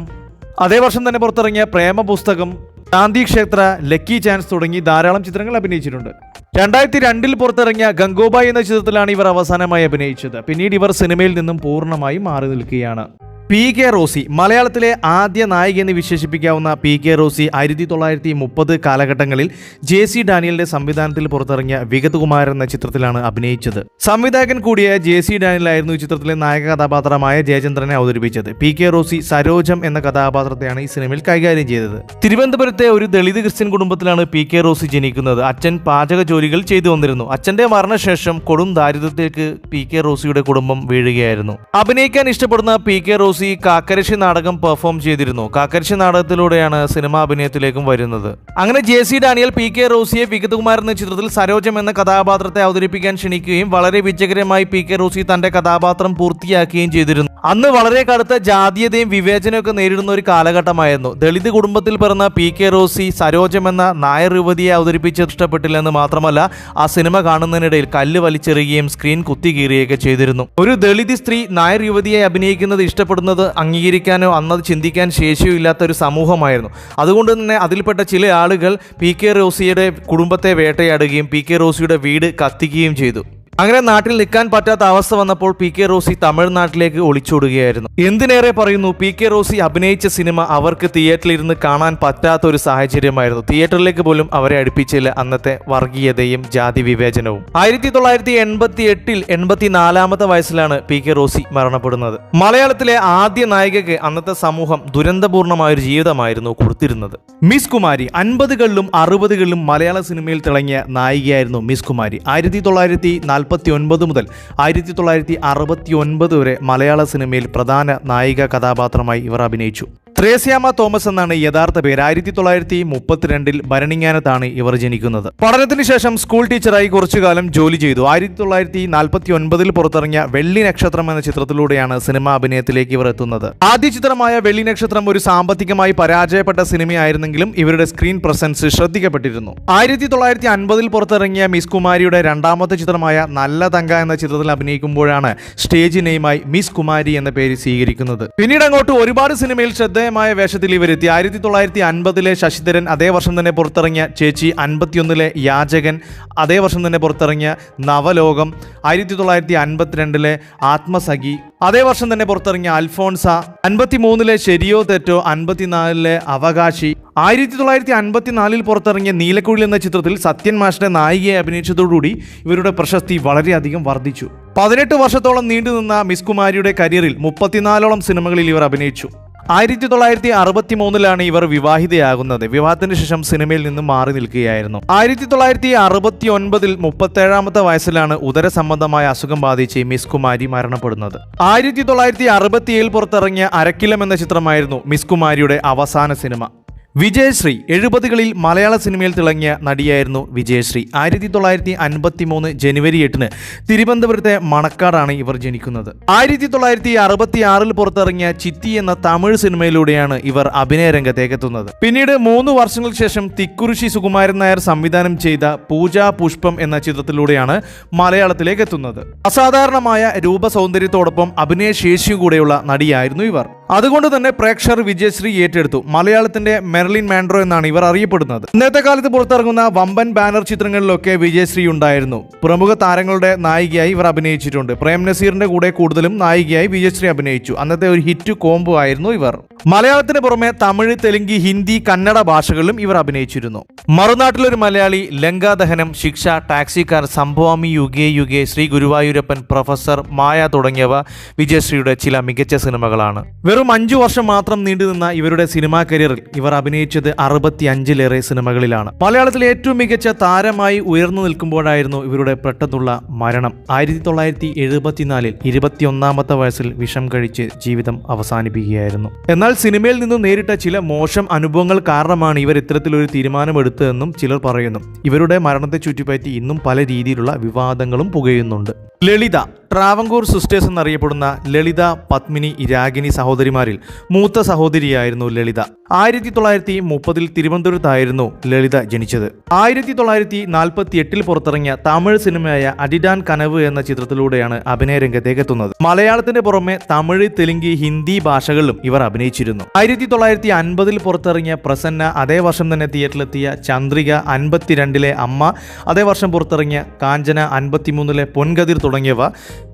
അതേ വർഷം തന്നെ പുറത്തിറങ്ങിയ പ്രേമ പുസ്തകം, ശാന്തി ക്ഷേത്ര, ലക്കി ചാൻസ് തുടങ്ങി ധാരാളം ചിത്രങ്ങൾ അഭിനയിച്ചിട്ടുണ്ട്. 2002 പുറത്തിറങ്ങിയ ഗംഗോബായ് എന്ന ചിത്രത്തിലാണ് ഇവർ അവസാനമായി അഭിനയിച്ചത്. പിന്നീട് ഇവർ സിനിമയിൽ നിന്നും പൂർണ്ണമായും മാറി നിൽക്കുകയാണ്. PK റോസി, മലയാളത്തിലെ ആദ്യ നായിക എന്ന് വിശേഷിപ്പിക്കാവുന്ന PK റോസി 1930 കാലഘട്ടങ്ങളിൽ JC ഡാനിയലിന്റെ സംവിധാനത്തിൽ പുറത്തിറങ്ങിയ വിഗതകുമാരൻ എന്ന ചിത്രത്തിലാണ് അഭിനയിച്ചത്. സംവിധായകൻ കൂടിയ JC ഡാനിയലായിരുന്നു ഈ ചിത്രത്തിലെ നായക കഥാപാത്രമായ ജയചന്ദ്രനെ അവതരിപ്പിച്ചത്. PK റോസി സരോജം എന്ന കഥാപാത്രത്തെയാണ് ഈ സിനിമയിൽ കൈകാര്യം ചെയ്തത്. തിരുവനന്തപുരത്തെ ഒരു ദളിത് ക്രിസ്ത്യൻ കുടുംബത്തിലാണ് PK റോസി ജനിക്കുന്നത്. അച്ഛൻ പാചക ജോലികൾ ചെയ്തു വന്നിരുന്നു. അച്ഛന്റെ മരണശേഷം കൊടും ദാരിദ്ര്യത്തിലേക്ക് PK റോസിയുടെ കുടുംബം വീഴുകയായിരുന്നു. അഭിനയിക്കാൻ ഇഷ്ടപ്പെടുന്ന PK റോസി കാക്കരശ്ശി നാടകം പെർഫോം ചെയ്തിരുന്നു. കാക്കരശ്ശി നാടകത്തിലൂടെയാണ് സിനിമാ അഭിനയത്തിലേക്കും വരുന്നത്. അങ്ങനെ JC ഡാനിയൽ PK റോസിയെ വിഗതകുമാരൻ എന്ന ചിത്രത്തിൽ സരോജം എന്ന കഥാപാത്രത്തെ അവതരിപ്പിക്കാൻ ക്ഷണിക്കുകയും വളരെ വിജയകരമായി PK റോസി തന്റെ കഥാപാത്രം പൂർത്തിയാക്കുകയും ചെയ്തിരുന്നു. അന്ന് വളരെ കടുത്ത ജാതീയതയും വിവേചനമൊക്കെ നേരിടുന്ന ഒരു കാലഘട്ടമായിരുന്നു. ദളിത് കുടുംബത്തിൽ പിറന്ന PK റോസി സരോജം എന്ന നായർ യുവതിയെ അവതരിപ്പിച്ചത് ഇഷ്ടപ്പെട്ടില്ലെന്ന് മാത്രമല്ല, ആ സിനിമ കാണുന്നതിനിടയിൽ കല്ല് വലിച്ചെറിയുകയും സ്ക്രീൻ കുത്തികീറുകയൊക്കെ ചെയ്തിരുന്നു. ഒരു ദളിത് സ്ത്രീ നായർ യുവതിയെ അഭിനയിക്കുന്നത് ഇഷ്ടപ്പെടുന്നത് അംഗീകരിക്കാനോ അന്നത് ചിന്തിക്കാൻ ശേഷിയോ ഇല്ലാത്ത ഒരു സമൂഹമായിരുന്നു. അതുകൊണ്ട് തന്നെ അതിൽപ്പെട്ട ചില ആളുകൾ PK റോസിയുടെ കുടുംബത്തെ വേട്ടയാടുകയും PK റോസിയുടെ വീട് കത്തിക്കുകയും ചെയ്തു. അങ്ങനെ നാട്ടിൽ നിൽക്കാൻ പറ്റാത്ത അവസ്ഥ വന്നപ്പോൾ PK റോസി തമിഴ്നാട്ടിലേക്ക് ഒളിച്ചോടുകയായിരുന്നു. എന്തിനേറെ പറയുന്നു, PK റോസി അഭിനയിച്ച സിനിമ അവർക്ക് തിയേറ്ററിൽ ഇരുന്ന് കാണാൻ പറ്റാത്ത ഒരു സാഹചര്യമായിരുന്നു. തിയേറ്ററിലേക്ക് പോലും അവരെ അടുപ്പിച്ചില്ല അന്നത്തെ വർഗീയതയും ജാതി വിവേചനവും. 1988 84 വയസ്സിലാണ് PK റോസി മരണപ്പെടുന്നത്. മലയാളത്തിലെ ആദ്യ നായികയ്ക്ക് അന്നത്തെ സമൂഹം ദുരന്തപൂർണമായ ഒരു ജീവിതമായിരുന്നു കൊടുത്തിരുന്നത്. മിസ് കുമാരി 50കളിലും 60കളിലും മലയാള സിനിമയിൽ തിളങ്ങിയ നായികയായിരുന്നു മിസ് കുമാരി. 1949 മുതൽ 1969 വരെ മലയാള സിനിമയിൽ പ്രധാന നായിക കഥാപാത്രമായി ഇവർ അഭിനയിച്ചു. ത്രേസ്യാമ തോമസ് എന്നാണ് യഥാർത്ഥ പേര്. 1932 ഭരണിങ്ങാനത്താണ് ഇവർ ജനിക്കുന്നത്. പഠനത്തിന് ശേഷം സ്കൂൾ ടീച്ചറായി കുറച്ചുകാലം ജോലി ചെയ്തു. 1949 പുറത്തിറങ്ങിയ വെള്ളി നക്ഷത്രം എന്ന ചിത്രത്തിലൂടെയാണ് സിനിമാ അഭിനയത്തിലേക്ക് ഇവർ എത്തുന്നത്. ആദ്യ ചിത്രമായ വെള്ളി നക്ഷത്രം ഒരു സാമ്പത്തികമായി പരാജയപ്പെട്ട സിനിമയായിരുന്നെങ്കിലും ഇവരുടെ സ്ക്രീൻ പ്രസൻസ് ശ്രദ്ധിക്കപ്പെട്ടിരുന്നു. 1950 പുറത്തിറങ്ങിയ മിസ് കുമാരിയുടെ രണ്ടാമത്തെ ചിത്രമായ നല്ല തങ്ക എന്ന ചിത്രത്തിൽ അഭിനയിക്കുമ്പോഴാണ് സ്റ്റേജ് നെയിമായി മിസ് കുമാരി എന്ന പേര് സ്വീകരിക്കുന്നത്. പിന്നീട് അങ്ങോട്ട് ഒരുപാട് സിനിമയിൽ ശ്രദ്ധേയമായ വേഷത്തിൽ ഇവരെത്തി. 1950 ശശിധരൻ, അതേ വർഷം തന്നെ പുറത്തിറങ്ങിയ ചേച്ചി, 51 യാചകൻ, അതേ വർഷം തന്നെ പുറത്തിറങ്ങിയ നവലോകം, 1952 ആത്മസഖി, അതേ വർഷം തന്നെ പുറത്തിറങ്ങിയ അൽഫോൺസ, 53 ശരിയോ തെറ്റോ, 54 അവകാശി. 1954 പുറത്തിറങ്ങിയ നീലക്കുഴി എന്ന ചിത്രത്തിൽ സത്യൻ മാഷിന്റെ നായികയെ അഭിനയിച്ചതോടുകൂടി ഇവരുടെ പ്രശസ്തി വളരെയധികം വർദ്ധിച്ചു. 18 വർഷത്തോളം നീണ്ടുനിന്ന മിസ് കുമാരിയുടെ കരിയറിൽ 34ഓളം സിനിമകളിൽ ഇവർ അഭിനയിച്ചു. 1963 ഇവർ വിവാഹിതയാകുന്നത്. വിവാഹത്തിന് ശേഷം സിനിമയിൽ നിന്നും മാറി നിൽക്കുകയായിരുന്നു. 1969 37 വയസ്സിലാണ് ഉദര സംബന്ധമായ അസുഖം ബാധിച്ച് മിസ് കുമാരി മരണപ്പെടുന്നത്. 1967 പുറത്തിറങ്ങിയ അരക്കിലം എന്ന ചിത്രമായിരുന്നു മിസ് കുമാരിയുടെ അവസാന സിനിമ. വിജയശ്രീ 70കളിൽ മലയാള സിനിമയിൽ തിളങ്ങിയ നടിയായിരുന്നു വിജയശ്രീ. 1953 ജനുവരി 8 തിരുവനന്തപുരത്തെ മണക്കാടാണ് ഇവർ ജനിക്കുന്നത്. 1966 പുറത്തിറങ്ങിയ ചിത്തി എന്ന തമിഴ് സിനിമയിലൂടെയാണ് ഇവർ അഭിനയ രംഗത്തേക്ക് എത്തുന്നത്. പിന്നീട് 3 വർഷങ്ങൾക്ക് ശേഷം തിക്കുറിശി സുകുമാരൻ നായർ സംവിധാനം ചെയ്ത പൂജാ പുഷ്പം എന്ന ചിത്രത്തിലൂടെയാണ് മലയാളത്തിലേക്ക് എത്തുന്നത്. അസാധാരണമായ രൂപസൗന്ദര്യത്തോടൊപ്പം അഭിനയശേഷിയും കൂടെയുള്ള നടിയായിരുന്നു ഇവർ. അതുകൊണ്ട് തന്നെ പ്രേക്ഷകർ വിജയശ്രീ ഏറ്റെടുത്തു. മലയാളത്തിന്റെ മെർലിൻ മാൻഡ്രോ എന്നാണ് ഇവർ അറിയപ്പെടുന്നത്. ഇന്നത്തെ കാലത്ത് പുറത്തിറങ്ങുന്ന വമ്പൻ ബാനർ ചിത്രങ്ങളിലൊക്കെ വിജയശ്രീ ഉണ്ടായിരുന്നു. പ്രമുഖ താരങ്ങളുടെ നായികയായി ഇവർ അഭിനയിച്ചിട്ടുണ്ട്. പ്രേം നസീറിന്റെ കൂടെ കൂടുതലും നായികയായി വിജയശ്രീ അഭിനയിച്ചു. അന്നത്തെ ഒരു ഹിറ്റ് കോംബോ ആയിരുന്നു ഇവർ. മലയാളത്തിന് പുറമെ തമിഴ്, തെലുങ്ക്, ഹിന്ദി, കന്നഡ ഭാഷകളിലും ഇവർ അഭിനയിച്ചിരുന്നു. മറുനാട്ടിലൊരു മലയാളി, ലങ്കാദഹനം, ശിക്ഷ, ടാക്സിക്കാർ, സംഭവാമി, യുഗേ യുഗേ, ശ്രീ ഗുരുവായൂരപ്പൻ, പ്രൊഫസർ, മായ തുടങ്ങിയവ വിജയശ്രീയുടെ ചില മികച്ച സിനിമകളാണ്. വെറും 5 വർഷം മാത്രം നീണ്ടുനിന്ന ഇവരുടെ സിനിമാ കരിയറിൽ ഇവർ അഭിനയിച്ചത് 65ലേറെ സിനിമകളിലാണ്. മലയാളത്തിലെ ഏറ്റവും മികച്ച താരമായി ഉയർന്നു നിൽക്കുമ്പോഴായിരുന്നു ഇവരുടെ പെട്ടെന്നുള്ള മരണം. 1974 21ാമത്തെ വയസ്സിൽ വിഷം കഴിച്ച് ജീവിതം അവസാനിപ്പിക്കുകയായിരുന്നു. എന്നാൽ സിനിമയിൽ നിന്നും നേരിട്ട ചില മോശം അനുഭവങ്ങൾ കാരണമാണ് ഇവർ ഇത്തരത്തിലൊരു തീരുമാനമെടുത്തതെന്നും ചിലർ പറയുന്നു. ഇവരുടെ മരണത്തെ ചുറ്റിപ്പറ്റി ഇന്നും പല രീതിയിലുള്ള വിവാദങ്ങളും പുകയുന്നുണ്ട്. ലളിത, ട്രാവങ്കൂർ സിസ്റ്റേഴ്സ് എന്നറിയപ്പെടുന്ന ലളിത, പത്മിനി, രാഗിണി സഹോദരിമാരിൽ മൂത്ത സഹോദരിയായിരുന്നു ലളിത. 1930 തിരുവനന്തപുരത്തായിരുന്നു ലളിത ജനിച്ചത്. 1948 പുറത്തിറങ്ങിയ തമിഴ് സിനിമയായ അടിഡാൻ കനവ് എന്ന ചിത്രത്തിലൂടെയാണ് അഭിനയ രംഗത്തേക്ക് എത്തുന്നത്. മലയാളത്തിന്റെ പുറമെ തമിഴ്, തെലുങ്ക്, ഹിന്ദി ഭാഷകളിലും ഇവർ അഭിനയിച്ചിരുന്നു. 1950 പുറത്തിറങ്ങിയ പ്രസന്ന, അതേ വർഷം തന്നെ തിയേറ്ററിലെത്തിയ ചന്ദ്രിക, 52 അമ്മ, അതേ വർഷം പുറത്തിറങ്ങിയ കാഞ്ചന, 53 പൊൻകതിർ തുടങ്ങിയവ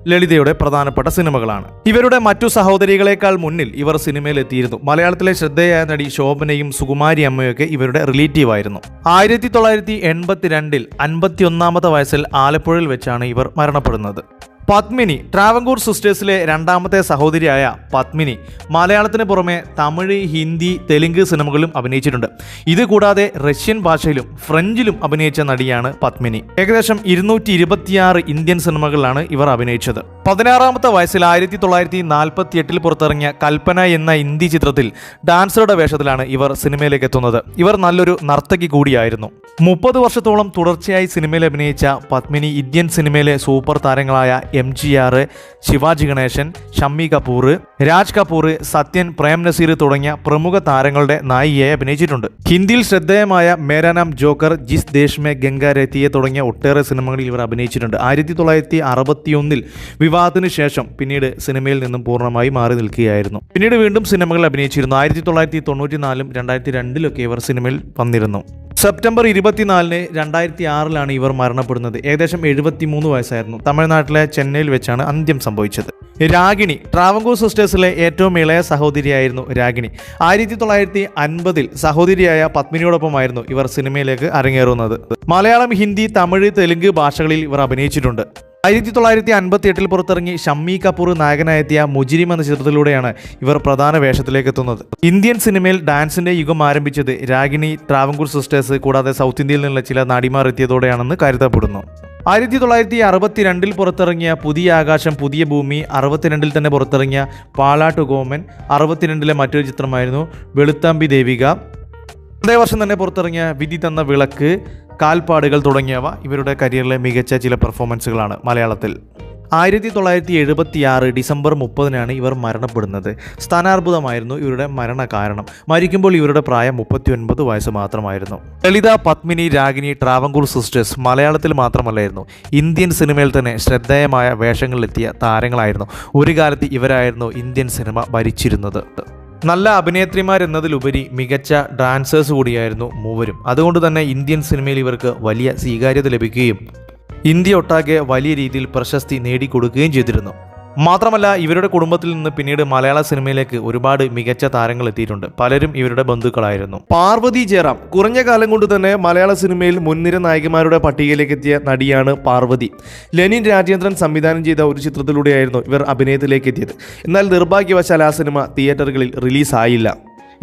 ലളിതയുടെ പ്രധാനപ്പെട്ട സിനിമകളാണ്. ഇവരുടെ മറ്റു സഹോദരികളെക്കാൾ മുന്നിൽ ഇവർ സിനിമയിൽ എത്തിയിരുന്നു. മലയാളത്തിലെ ശ്രദ്ധേയായ നടി ശോഭനയും സുകുമാരി അമ്മയൊക്കെ ഇവരുടെ റിലേറ്റീവ് ആയിരുന്നു. 1982 51ാമത്തെ വയസ്സിൽ ആലപ്പുഴയിൽ വെച്ചാണ് ഇവർ മരണപ്പെടുന്നത്. പത്മിനി, ട്രാവങ്കൂർ സിസ്റ്റേഴ്സിലെ രണ്ടാമത്തെ സഹോദരിയായ പത്മിനി മലയാളത്തിന് പുറമെ തമിഴ്, ഹിന്ദി, തെലുങ്ക് സിനിമകളിലും അഭിനയിച്ചിട്ടുണ്ട്. ഇതുകൂടാതെ റഷ്യൻ ഭാഷയിലും ഫ്രഞ്ചിലും അഭിനയിച്ച നടിയാണ് പത്മിനി. ഏകദേശം 226 ഇന്ത്യൻ സിനിമകളിലാണ് ഇവർ അഭിനയിച്ചത്. 16ാമത്തെ വയസ്സിൽ 1948 പുറത്തിറങ്ങിയ കൽപ്പന എന്ന ഹിന്ദി ചിത്രത്തിൽ ഡാൻസറുടെ വേഷത്തിലാണ് ഇവർ സിനിമയിലേക്ക് എത്തുന്നത്. ഇവർ നല്ലൊരു നർത്തകി കൂടിയായിരുന്നു. 30 വർഷത്തോളം തുടർച്ചയായി സിനിമയിൽ അഭിനയിച്ച പത്മിനി ഇന്ത്യൻ സിനിമയിലെ സൂപ്പർ താരങ്ങളായ MGR, ശിവാജി ഗണേശൻ, ഷമ്മി കപൂർ, രാജ് കപൂർ, സത്യൻ, പ്രേം നസീർ തുടങ്ങിയ പ്രമുഖ താരങ്ങളുടെ നായികയായി അഭിനയിച്ചിട്ടുണ്ട്. ഹിന്ദിയിൽ ശ്രദ്ധേയമായ മേരാ നാം ജോക്കർ, ജിസ് ദേശ് മേ ഗംഗ രഹിയെ തുടങ്ങിയ ഒട്ടേറെ സിനിമകളിൽ ഇവർ അഭിനയിച്ചിട്ടുണ്ട്. 1961 വിവാഹത്തിന് ശേഷം പിന്നീട് സിനിമയിൽ നിന്നും പൂർണ്ണമായി മാറി നിൽക്കുകയായിരുന്നു. പിന്നീട് വീണ്ടും സിനിമകളിൽ അഭിനയിച്ചിരുന്നു. 1994 2002 ഇവർ സിനിമയിൽ വന്നിരുന്നു. സെപ്റ്റംബർ 24 2006 ഇവർ മരണപ്പെടുന്നത്. ഏകദേശം 73 വയസ്സായിരുന്നു. തമിഴ്നാട്ടിലെ ചെന്നൈയിൽ വെച്ചാണ് അന്ത്യം സംഭവിച്ചത്. രാഗിണി, ട്രാവങ്കൂർ സിസ്റ്റേഴ്സിലെ ഏറ്റവും ഇളയ സഹോദരിയായിരുന്നു രാഗിണി. 1950 സഹോദരിയായ പത്മിനിയോടൊപ്പമായിരുന്നു ഇവർ സിനിമയിലേക്ക് അരങ്ങേറുന്നത്. മലയാളം, ഹിന്ദി, തമിഴ്, തെലുങ്ക് ഭാഷകളിൽ ഇവർ അഭിനയിച്ചിട്ടുണ്ട്. 1958 പുറത്തിറങ്ങി ഷമ്മി കപൂർ നായകനായെത്തിയ മുജിരിം എന്ന ചിത്രത്തിലൂടെയാണ് ഇവർ പ്രധാന വേഷത്തിലേക്ക് എത്തുന്നത്. ഇന്ത്യൻ സിനിമയിൽ ഡാൻസിന്റെ യുഗം ആരംഭിച്ചത് രാഗിണി, ട്രാവങ്കൂർ സിസ്റ്റേഴ്സ് കൂടാതെ സൗത്ത് ഇന്ത്യയിൽ നിന്നുള്ള ചില നടിമാർ എത്തിയതോടെയാണെന്ന് കരുതപ്പെടുന്നു. 1962 പുറത്തിറങ്ങിയ പുതിയ ആകാശം പുതിയ ഭൂമി, 62 തന്നെ പുറത്തിറങ്ങിയ പാലാട്ട് ഗോമൻ, 62 മറ്റൊരു ചിത്രമായിരുന്നു വെളുത്താമ്പി ദേവിക, അതേ വർഷം തന്നെ പുറത്തിറങ്ങിയ വിധി തന്ന വിളക്ക്, കാൽപ്പാടുകൾ തുടങ്ങിയവ ഇവരുടെ കരിയറിലെ മികച്ച ചില പെർഫോമൻസുകളാണ് മലയാളത്തിൽ. 1976 ഡിസംബർ 30 ഇവർ മരണപ്പെടുന്നത്. സ്ഥാനാർബുദമായിരുന്നു ഇവരുടെ മരണ കാരണം. മരിക്കുമ്പോൾ ഇവരുടെ പ്രായം 39 വയസ്സ് മാത്രമായിരുന്നു. ലളിത, പത്മിനി, രാഗിണി, ട്രാവങ്കൂർ സിസ്റ്റേഴ്സ് മലയാളത്തിൽ മാത്രമല്ലായിരുന്നു, ഇന്ത്യൻ സിനിമയിൽ തന്നെ ശ്രദ്ധേയമായ വേഷങ്ങളിലെത്തിയ താരങ്ങളായിരുന്നു. ഒരു കാലത്ത് ഇവരായിരുന്നു ഇന്ത്യൻ സിനിമ ഭരിച്ചിരുന്നത്. നല്ല അഭിനേത്രിമാരെന്നതിലുപരി മികച്ച ഡാൻസേഴ്സ് കൂടിയായിരുന്നു മൂവരും. അതുകൊണ്ട് തന്നെ ഇന്ത്യൻ സിനിമയിൽ ഇവർക്ക് വലിയ സ്വീകാര്യത ലഭിക്കുകയും ഇന്ത്യ ഒട്ടാകെ വലിയ രീതിയിൽ പ്രശസ്തി നേടിക്കൊടുക്കുകയും ചെയ്തിരുന്നു. മാത്രമല്ല ഇവരുടെ കുടുംബത്തിൽ നിന്ന് പിന്നീട് മലയാള സിനിമയിലേക്ക് ഒരുപാട് മികച്ച താരങ്ങൾ എത്തിയിട്ടുണ്ട്. പലരും ഇവരുടെ ബന്ധുക്കളായിരുന്നു. പാർവതി ജയറാം കുറഞ്ഞ കാലം കൊണ്ട് തന്നെ മലയാള സിനിമയിൽ മുൻനിര നായികമാരുടെ പട്ടികയിലേക്ക് എത്തിയ നടിയാണ് പാർവതി. ലെനിൻ രാജേന്ദ്രൻ സംവിധാനം ചെയ്ത ഒരു ചിത്രത്തിലൂടെയായിരുന്നു ഇവർ അഭിനയത്തിലേക്ക് എത്തിയത്. എന്നാൽ നിർഭാഗ്യവശാൽ ആ സിനിമ തിയേറ്ററുകളിൽ റിലീസായില്ല.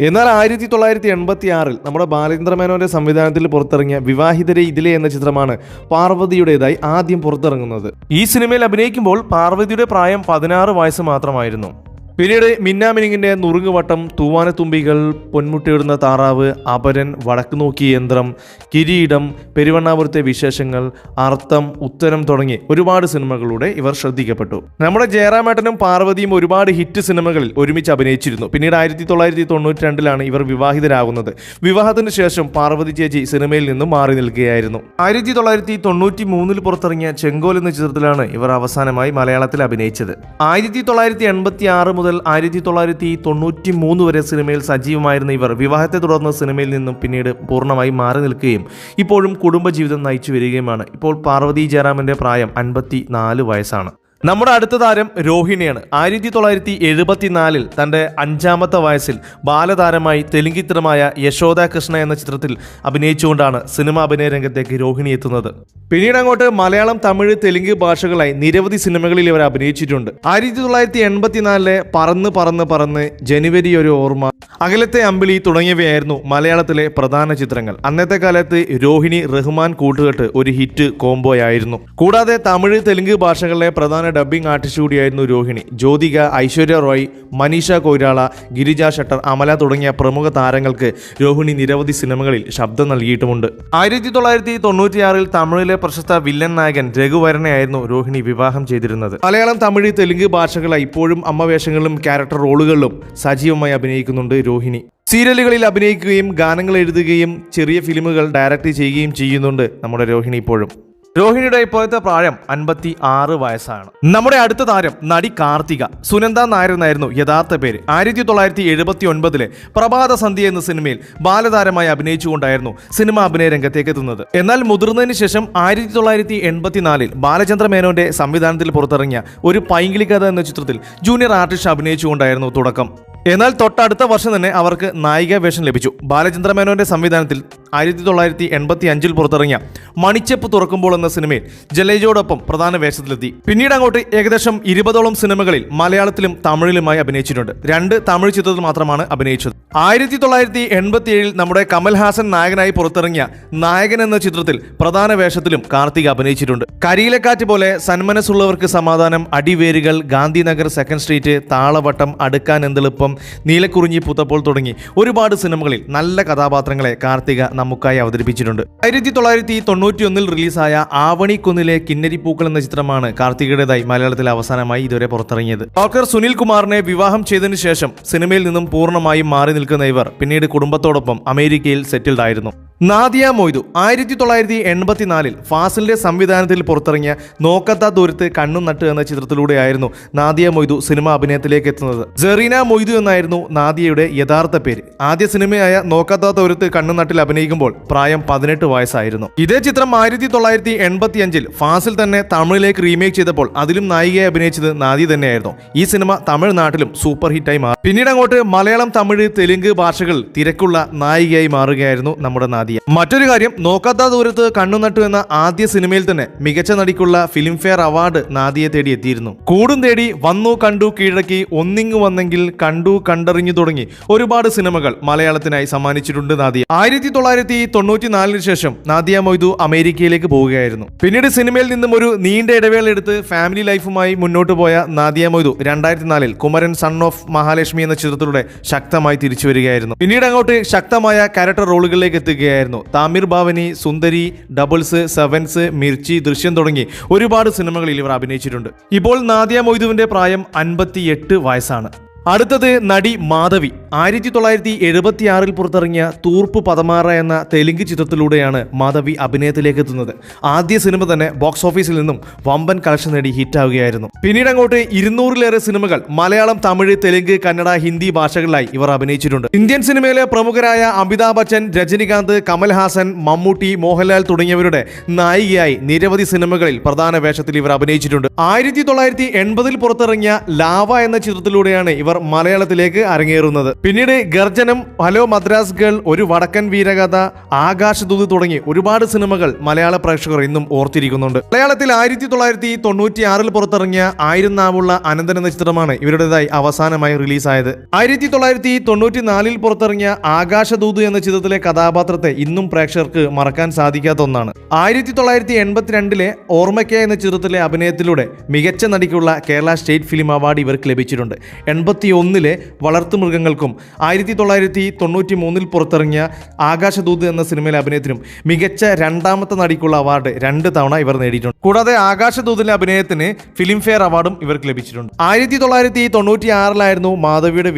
എന്നാൽ 1986 നമ്മുടെ ബാലേന്ദ്രമേനോന്റെ സംവിധാനത്തിൽ പുറത്തിറങ്ങിയ വിവാഹിതരെ ഇതിലെ എന്ന ചിത്രമാണ് പാർവതിയുടേതായി ആദ്യം പുറത്തിറങ്ങുന്നത്. ഈ സിനിമയിൽ അഭിനയിക്കുമ്പോൾ പാർവതിയുടെ പ്രായം 16 വയസ്സ് മാത്രമായിരുന്നു. പിന്നീട് മിന്നാമിനിങ്ങിന്റെ നുറുങ്ങുവട്ടം, തൂവാനത്തുമ്പികൾ, പൊന്മുട്ടയിടുന്ന താറാവ്, അപരൻ, വടക്ക് നോക്കി യന്ത്രം, കിരീടം, പെരുവണ്ണാപുരത്തെ വിശേഷങ്ങൾ, അർത്ഥം, ഉത്തരം തുടങ്ങി ഒരുപാട് സിനിമകളിലൂടെ ഇവർ ശ്രദ്ധിക്കപ്പെട്ടു. നമ്മുടെ ജയറാമേട്ടനും പാർവതിയും ഒരുപാട് ഹിറ്റ് സിനിമകളിൽ ഒരുമിച്ച് അഭിനയിച്ചിരുന്നു. പിന്നീട് 1992 ഇവർ വിവാഹിതരാകുന്നത്. വിവാഹത്തിന് ശേഷം പാർവതി ചേച്ചി സിനിമയിൽ നിന്നും മാറി നിൽക്കുകയായിരുന്നു. 1993 പുറത്തിറങ്ങിയ ചെങ്കോൽ എന്ന ചിത്രത്തിലാണ് ഇവർ അവസാനമായി മലയാളത്തിൽ അഭിനയിച്ചത്. 1986 മുതൽ 1993 വരെ സിനിമയിൽ സജീവമായിരുന്ന ഇവർ വിവാഹത്തെ തുടർന്ന് സിനിമയിൽ നിന്നും പിന്നീട് പൂർണ്ണമായി മാറി നിൽക്കുകയും ഇപ്പോഴും കുടുംബജീവിതം നയിച്ചു വരികയുമാണ്. ഇപ്പോൾ പാർവതി ജയറാമിന്റെ പ്രായം 54 വയസ്സാണ്. നമ്മുടെ അടുത്ത താരം രോഹിണിയാണ്. 1974 തൻ്റെ 5ാമത്തെ വയസ്സിൽ ബാലതാരമായി തെലുങ്ക് ചിത്രമായ യശോദ കൃഷ്ണ എന്ന ചിത്രത്തിൽ അഭിനയിച്ചുകൊണ്ടാണ് സിനിമാ അഭിനയ രംഗത്തേക്ക് രോഹിണി എത്തുന്നത്. പിന്നീട് അങ്ങോട്ട് മലയാളം, തമിഴ്, തെലുങ്ക് ഭാഷകളായി നിരവധി സിനിമകളിൽ ഇവർ അഭിനയിച്ചിട്ടുണ്ട്. 1984 പറന്ന് പറന്ന് പറന്ന്, ജനുവരി ഒരു ഓർമ്മ, അകലത്തെ അമ്പിളി തുടങ്ങിയവയായിരുന്നു മലയാളത്തിലെ പ്രധാന ചിത്രങ്ങൾ. അന്നത്തെ കാലത്ത് രോഹിണി റഹ്മാൻ കൂട്ടുകെട്ട് ഒരു ഹിറ്റ് കോംബോയായിരുന്നു. കൂടാതെ തമിഴ്, തെലുങ്ക് ഭാഷകളിലെ പ്രധാന ഡബ്ബിംഗ് ആർട്ടിസ്റ്റ് കൂടിയായിരുന്നു രോഹിണി. ജ്യോതിക, ഐശ്വര്യ റോയ്, മനീഷ കൊയ്രാള, ഗിരിജ ഷട്ടർ, അമല തുടങ്ങിയ പ്രമുഖ താരങ്ങൾക്ക് രോഹിണി നിരവധി സിനിമകളിൽ ശബ്ദം നൽകിയിട്ടുമുണ്ട്. 1996 തമിഴിലെ പ്രശസ്ത വില്ലൻ നായകൻ രഘുവരനെയായിരുന്നു രോഹിണി വിവാഹം ചെയ്തിരുന്നത്. മലയാളം, തമിഴ്, തെലുങ്ക് ഭാഷകളായി ഇപ്പോഴും അമ്മവേഷങ്ങളിലും ക്യാരക്ടർ റോളുകളിലും സജീവമായി അഭിനയിക്കുന്നുണ്ട് രോഹിണി. സീരിയലുകളിൽ അഭിനയിക്കുകയും ഗാനങ്ങൾ എഴുതുകയും ചെറിയ ഫിലിമുകൾ ഡയറക്റ്റ് ചെയ്യുകയും ചെയ്യുന്നുണ്ട് നമ്മുടെ രോഹിണി ഇപ്പോഴും. രോഹിണിയുടെ ഇപ്പോഴത്തെ പ്രായം 56 വയസ്സാണ്. നമ്മുടെ അടുത്ത താരം നടി കാർത്തിക. സുനന്ദ നായർ എന്നായിരുന്നു യഥാർത്ഥ പേര്. 1979 പ്രഭാത സന്ധ്യ എന്ന സിനിമയിൽ ബാലതാരമായി അഭിനയിച്ചുകൊണ്ടായിരുന്നു സിനിമ അഭിനയ രംഗത്തേക്ക് എത്തുന്നത്. എന്നാൽ മുതിർന്നതിന് ശേഷം 1984 ബാലചന്ദ്ര മേനോന്റെ സംവിധാനത്തിൽ പുറത്തിറങ്ങിയ ഒരു പൈങ്കിളി കഥ എന്ന ചിത്രത്തിൽ ജൂനിയർ ആർട്ടിസ്റ്റ് അഭിനയിച്ചുകൊണ്ടായിരുന്നു തുടക്കം. എന്നാൽ തൊട്ടടുത്ത വർഷം തന്നെ അവർക്ക് നായിക വേഷം ലഭിച്ചു. ബാലചന്ദ്ര മേനോന്റെ സംവിധാനത്തിൽ 1985 പുറത്തിറങ്ങിയ മണിച്ചെപ്പ് തുറക്കുമ്പോൾ എന്ന സിനിമയിൽ ജലജയോടൊപ്പം പ്രധാന വേഷത്തിലെത്തി. പിന്നീട് അങ്ങോട്ട് ഏകദേശം 20ഓളം സിനിമകളിൽ മലയാളത്തിലും തമിഴിലുമായി അഭിനയിച്ചിട്ടുണ്ട്. 2 തമിഴ് ചിത്രത്തിൽ മാത്രമാണ് അഭിനയിച്ചത്. 1987 നമ്മുടെ കമൽഹാസൻ നായകനായി പുറത്തിറങ്ങിയ നായകൻ എന്ന ചിത്രത്തിൽ പ്രധാന വേഷത്തിലും കാർത്തിക അഭിനയിച്ചിട്ടുണ്ട്. കരിയിലക്കാറ്റ് പോലെ, സന്മനസ്സുള്ളവർക്ക് സമാധാനം, അടിവേരുകൾ, ഗാന്ധിനഗർ, സെക്കൻഡ് സ്ട്രീറ്റ്, താളവട്ടം, അടുക്കാൻ എന്തെളുപ്പം, നീലക്കുറിഞ്ഞി പൂത്തപ്പോൾ തുടങ്ങി ഒരുപാട് സിനിമകളിൽ നല്ല കഥാപാത്രങ്ങളെ കാർത്തിക നമുക്കായി അവതരിപ്പിച്ചിട്ടുണ്ട്. 1991 റിലീസായ ആവണിക്കുന്നിലെ കിന്നരിപ്പൂക്കൾ എന്ന ചിത്രമാണ് കാർത്തികയുടേതായി മലയാളത്തിൽ അവസാനമായി ഇതുവരെ പുറത്തിറങ്ങിയത്. ഡോക്ടർ സുനിൽ കുമാറിനെ വിവാഹം ചെയ്തതിനു ശേഷം സിനിമയിൽ നിന്നും പൂർണ്ണമായും മാറി നിൽക്കുന്ന ഇവർ പിന്നീട് കുടുംബത്തോടൊപ്പം അമേരിക്കയിൽ സെറ്റിൽഡ് ആയിരുന്നു. നാദിയ മൊയ്തു 1984 ഫാസിലിന്റെ സംവിധാനത്തിൽ പുറത്തിറങ്ങിയ നോക്കത്ത ദൂരത്ത് കണ്ണും നട്ട് എന്ന ചിത്രത്തിലൂടെയായിരുന്നു നാദിയ മൊയ്തു സിനിമ അഭിനയത്തിലേക്ക് എത്തുന്നത്. സെറീന മൊയ്തു എന്നായിരുന്നു നാദിയയുടെ യഥാർത്ഥ പേര്. ആദ്യ സിനിമയായ നോക്കത്ത ദൂരത്ത് കണ്ണും നട്ടിൽ അഭിനയിക്കുമ്പോൾ പ്രായം 18 വയസ്സായിരുന്നു. ഇതേ ചിത്രം 1985 ഫാസിൽ തന്നെ തമിഴിലേക്ക് റീമേക്ക് ചെയ്തപ്പോൾ അതിലും നായികയായി അഭിനയിച്ചത് നാദിയ തന്നെയായിരുന്നു. ഈ സിനിമ തമിഴ്നാട്ടിലും സൂപ്പർ ഹിറ്റായി മാറി. പിന്നീട് അങ്ങോട്ട് മലയാളം, തമിഴ്, തെലുങ്ക് ഭാഷകൾ തിരക്കുള്ള നായികയായി മാറുകയായിരുന്നു നമ്മുടെ നാദിയ. മറ്റൊരു കാര്യം, നോക്കാത്ത ദൂരത്ത് കണ്ണുനട്ടു എന്ന ആദ്യ സിനിമയിൽ തന്നെ മികച്ച നടിക്കുള്ള ഫിലിംഫെയർ അവാർഡ് നാദിയെ തേടി എത്തിയിരുന്നു. കൂടും തേടി, വന്നു കണ്ടു കീഴടക്കി, ഒന്നിങ്ങു വന്നെങ്കിൽ, കണ്ടു കണ്ടറിഞ്ഞു തുടങ്ങി ഒരുപാട് സിനിമകൾ മലയാളത്തിനായി സമ്മാനിച്ചിട്ടുണ്ട് നാദിയ. 1994 ശേഷം നാദിയ മൊയ്തു അമേരിക്കയിലേക്ക് പോവുകയായിരുന്നു. പിന്നീട് സിനിമയിൽ നിന്നും ഒരു നീണ്ട ഇടവേള എടുത്ത് ഫാമിലി ലൈഫുമായി മുന്നോട്ട് പോയ നാദിയ മൊയ്തു 2004 കുമരൻ സൺ ഓഫ് മഹാലക്ഷ്മി എന്ന ചിത്രത്തിലൂടെ ശക്തമായി തിരിച്ചു വരികയായിരുന്നു. പിന്നീട് അങ്ങോട്ട് ശക്തമായ ക്യാരക്ടർ റോളുകളിലേക്ക് എത്തുകയായിരുന്നു. താമിർ ഭാവനി, സുന്ദരി, ഡബിൾസ്, സെവൻസ്, മിർച്ചി, ദൃശ്യം തുടങ്ങി ഒരുപാട് സിനിമകളിൽ ഇവർ അഭിനയിച്ചിട്ടുണ്ട്. ഇപ്പോൾ നാദിയ മൊയ്തുവിന്റെ പ്രായം 58 വയസ്സാണ്. അടുത്തത് നടി മാധവി. 1976 പുറത്തിറങ്ങിയ തൂർപ്പ് പതമാറ എന്ന തെലുങ്ക് ചിത്രത്തിലൂടെയാണ് മാധവി അഭിനയത്തിലേക്ക് എത്തുന്നത്. ആദ്യ സിനിമ തന്നെ ബോക്സ് ഓഫീസിൽ നിന്നും വമ്പൻ കളക്ഷൻ നേടി ഹിറ്റാവുകയായിരുന്നു. പിന്നീട് അങ്ങോട്ട് 200-ലേറെ സിനിമകൾ മലയാളം, തമിഴ്, തെലുങ്ക്, കന്നഡ, ഹിന്ദി ഭാഷകളിലായി ഇവർ അഭിനയിച്ചിട്ടുണ്ട്. ഇന്ത്യൻ സിനിമയിലെ പ്രമുഖരായ അമിതാഭ് ബച്ചൻ, രജനികാന്ത്, കമൽഹാസൻ, മമ്മൂട്ടി, മോഹൻലാൽ തുടങ്ങിയവരുടെ നായികയായി നിരവധി സിനിമകളിൽ പ്രധാന വേഷത്തിൽ ഇവർ അഭിനയിച്ചിട്ടുണ്ട്. 1980 പുറത്തിറങ്ങിയ ലാവ എന്ന ചിത്രത്തിലൂടെയാണ് ഇവർ മലയാളത്തിലേക്ക് അരങ്ങേറുന്നത്. പിന്നീട് ഗർജനം, ഹലോ മദ്രാസ് ഗേൾ, ഒരു വടക്കൻ വീരകഥ, ആകാശദൂത് തുടങ്ങി ഒരുപാട് സിനിമകൾ മലയാള പ്രേക്ഷകർ ഇന്നും ഓർത്തിരിക്കുന്നുണ്ട്. മലയാളത്തിൽ 1996 പുറത്തിറങ്ങിയ 1000 നാവുള്ള അനന്തൻ എന്ന ചിത്രമാണ് ഇവരുടേതായി അവസാനമായി റിലീസായത്. 1994 പുറത്തിറങ്ങിയ ആകാശദൂത് എന്ന ചിത്രത്തിലെ കഥാപാത്രത്തെ ഇന്നും പ്രേക്ഷകർക്ക് മറക്കാൻ സാധിക്കാത്ത ഒന്നാണ്. 1982 ഓർമ്മയ്ക്ക എന്ന ചിത്രത്തിലെ അഭിനയത്തിലൂടെ മികച്ച നടിക്കുള്ള കേരള സ്റ്റേറ്റ് ഫിലിം അവാർഡ് ഇവർക്ക് ലഭിച്ചിട്ടുണ്ട്. 1981 വളർത്തുമൃഗങ്ങൾക്കും 1993 പുറത്തിറങ്ങിയ ആകാശദൂത് എന്ന സിനിമയിലെ അഭിനയത്തിനും മികച്ച രണ്ടാമത്തെ നടിക്കുള്ള അവാർഡ് 2 തവണ ഇവർ നേടിയിട്ടുണ്ട്. കൂടാതെ ആകാശദൂതിലെ അഭിനയത്തിന് ഫിലിം ഫെയർ അവാർഡും ഇവർക്ക് ലഭിച്ചിട്ടുണ്ട്. 1996 മാധവിയുടെ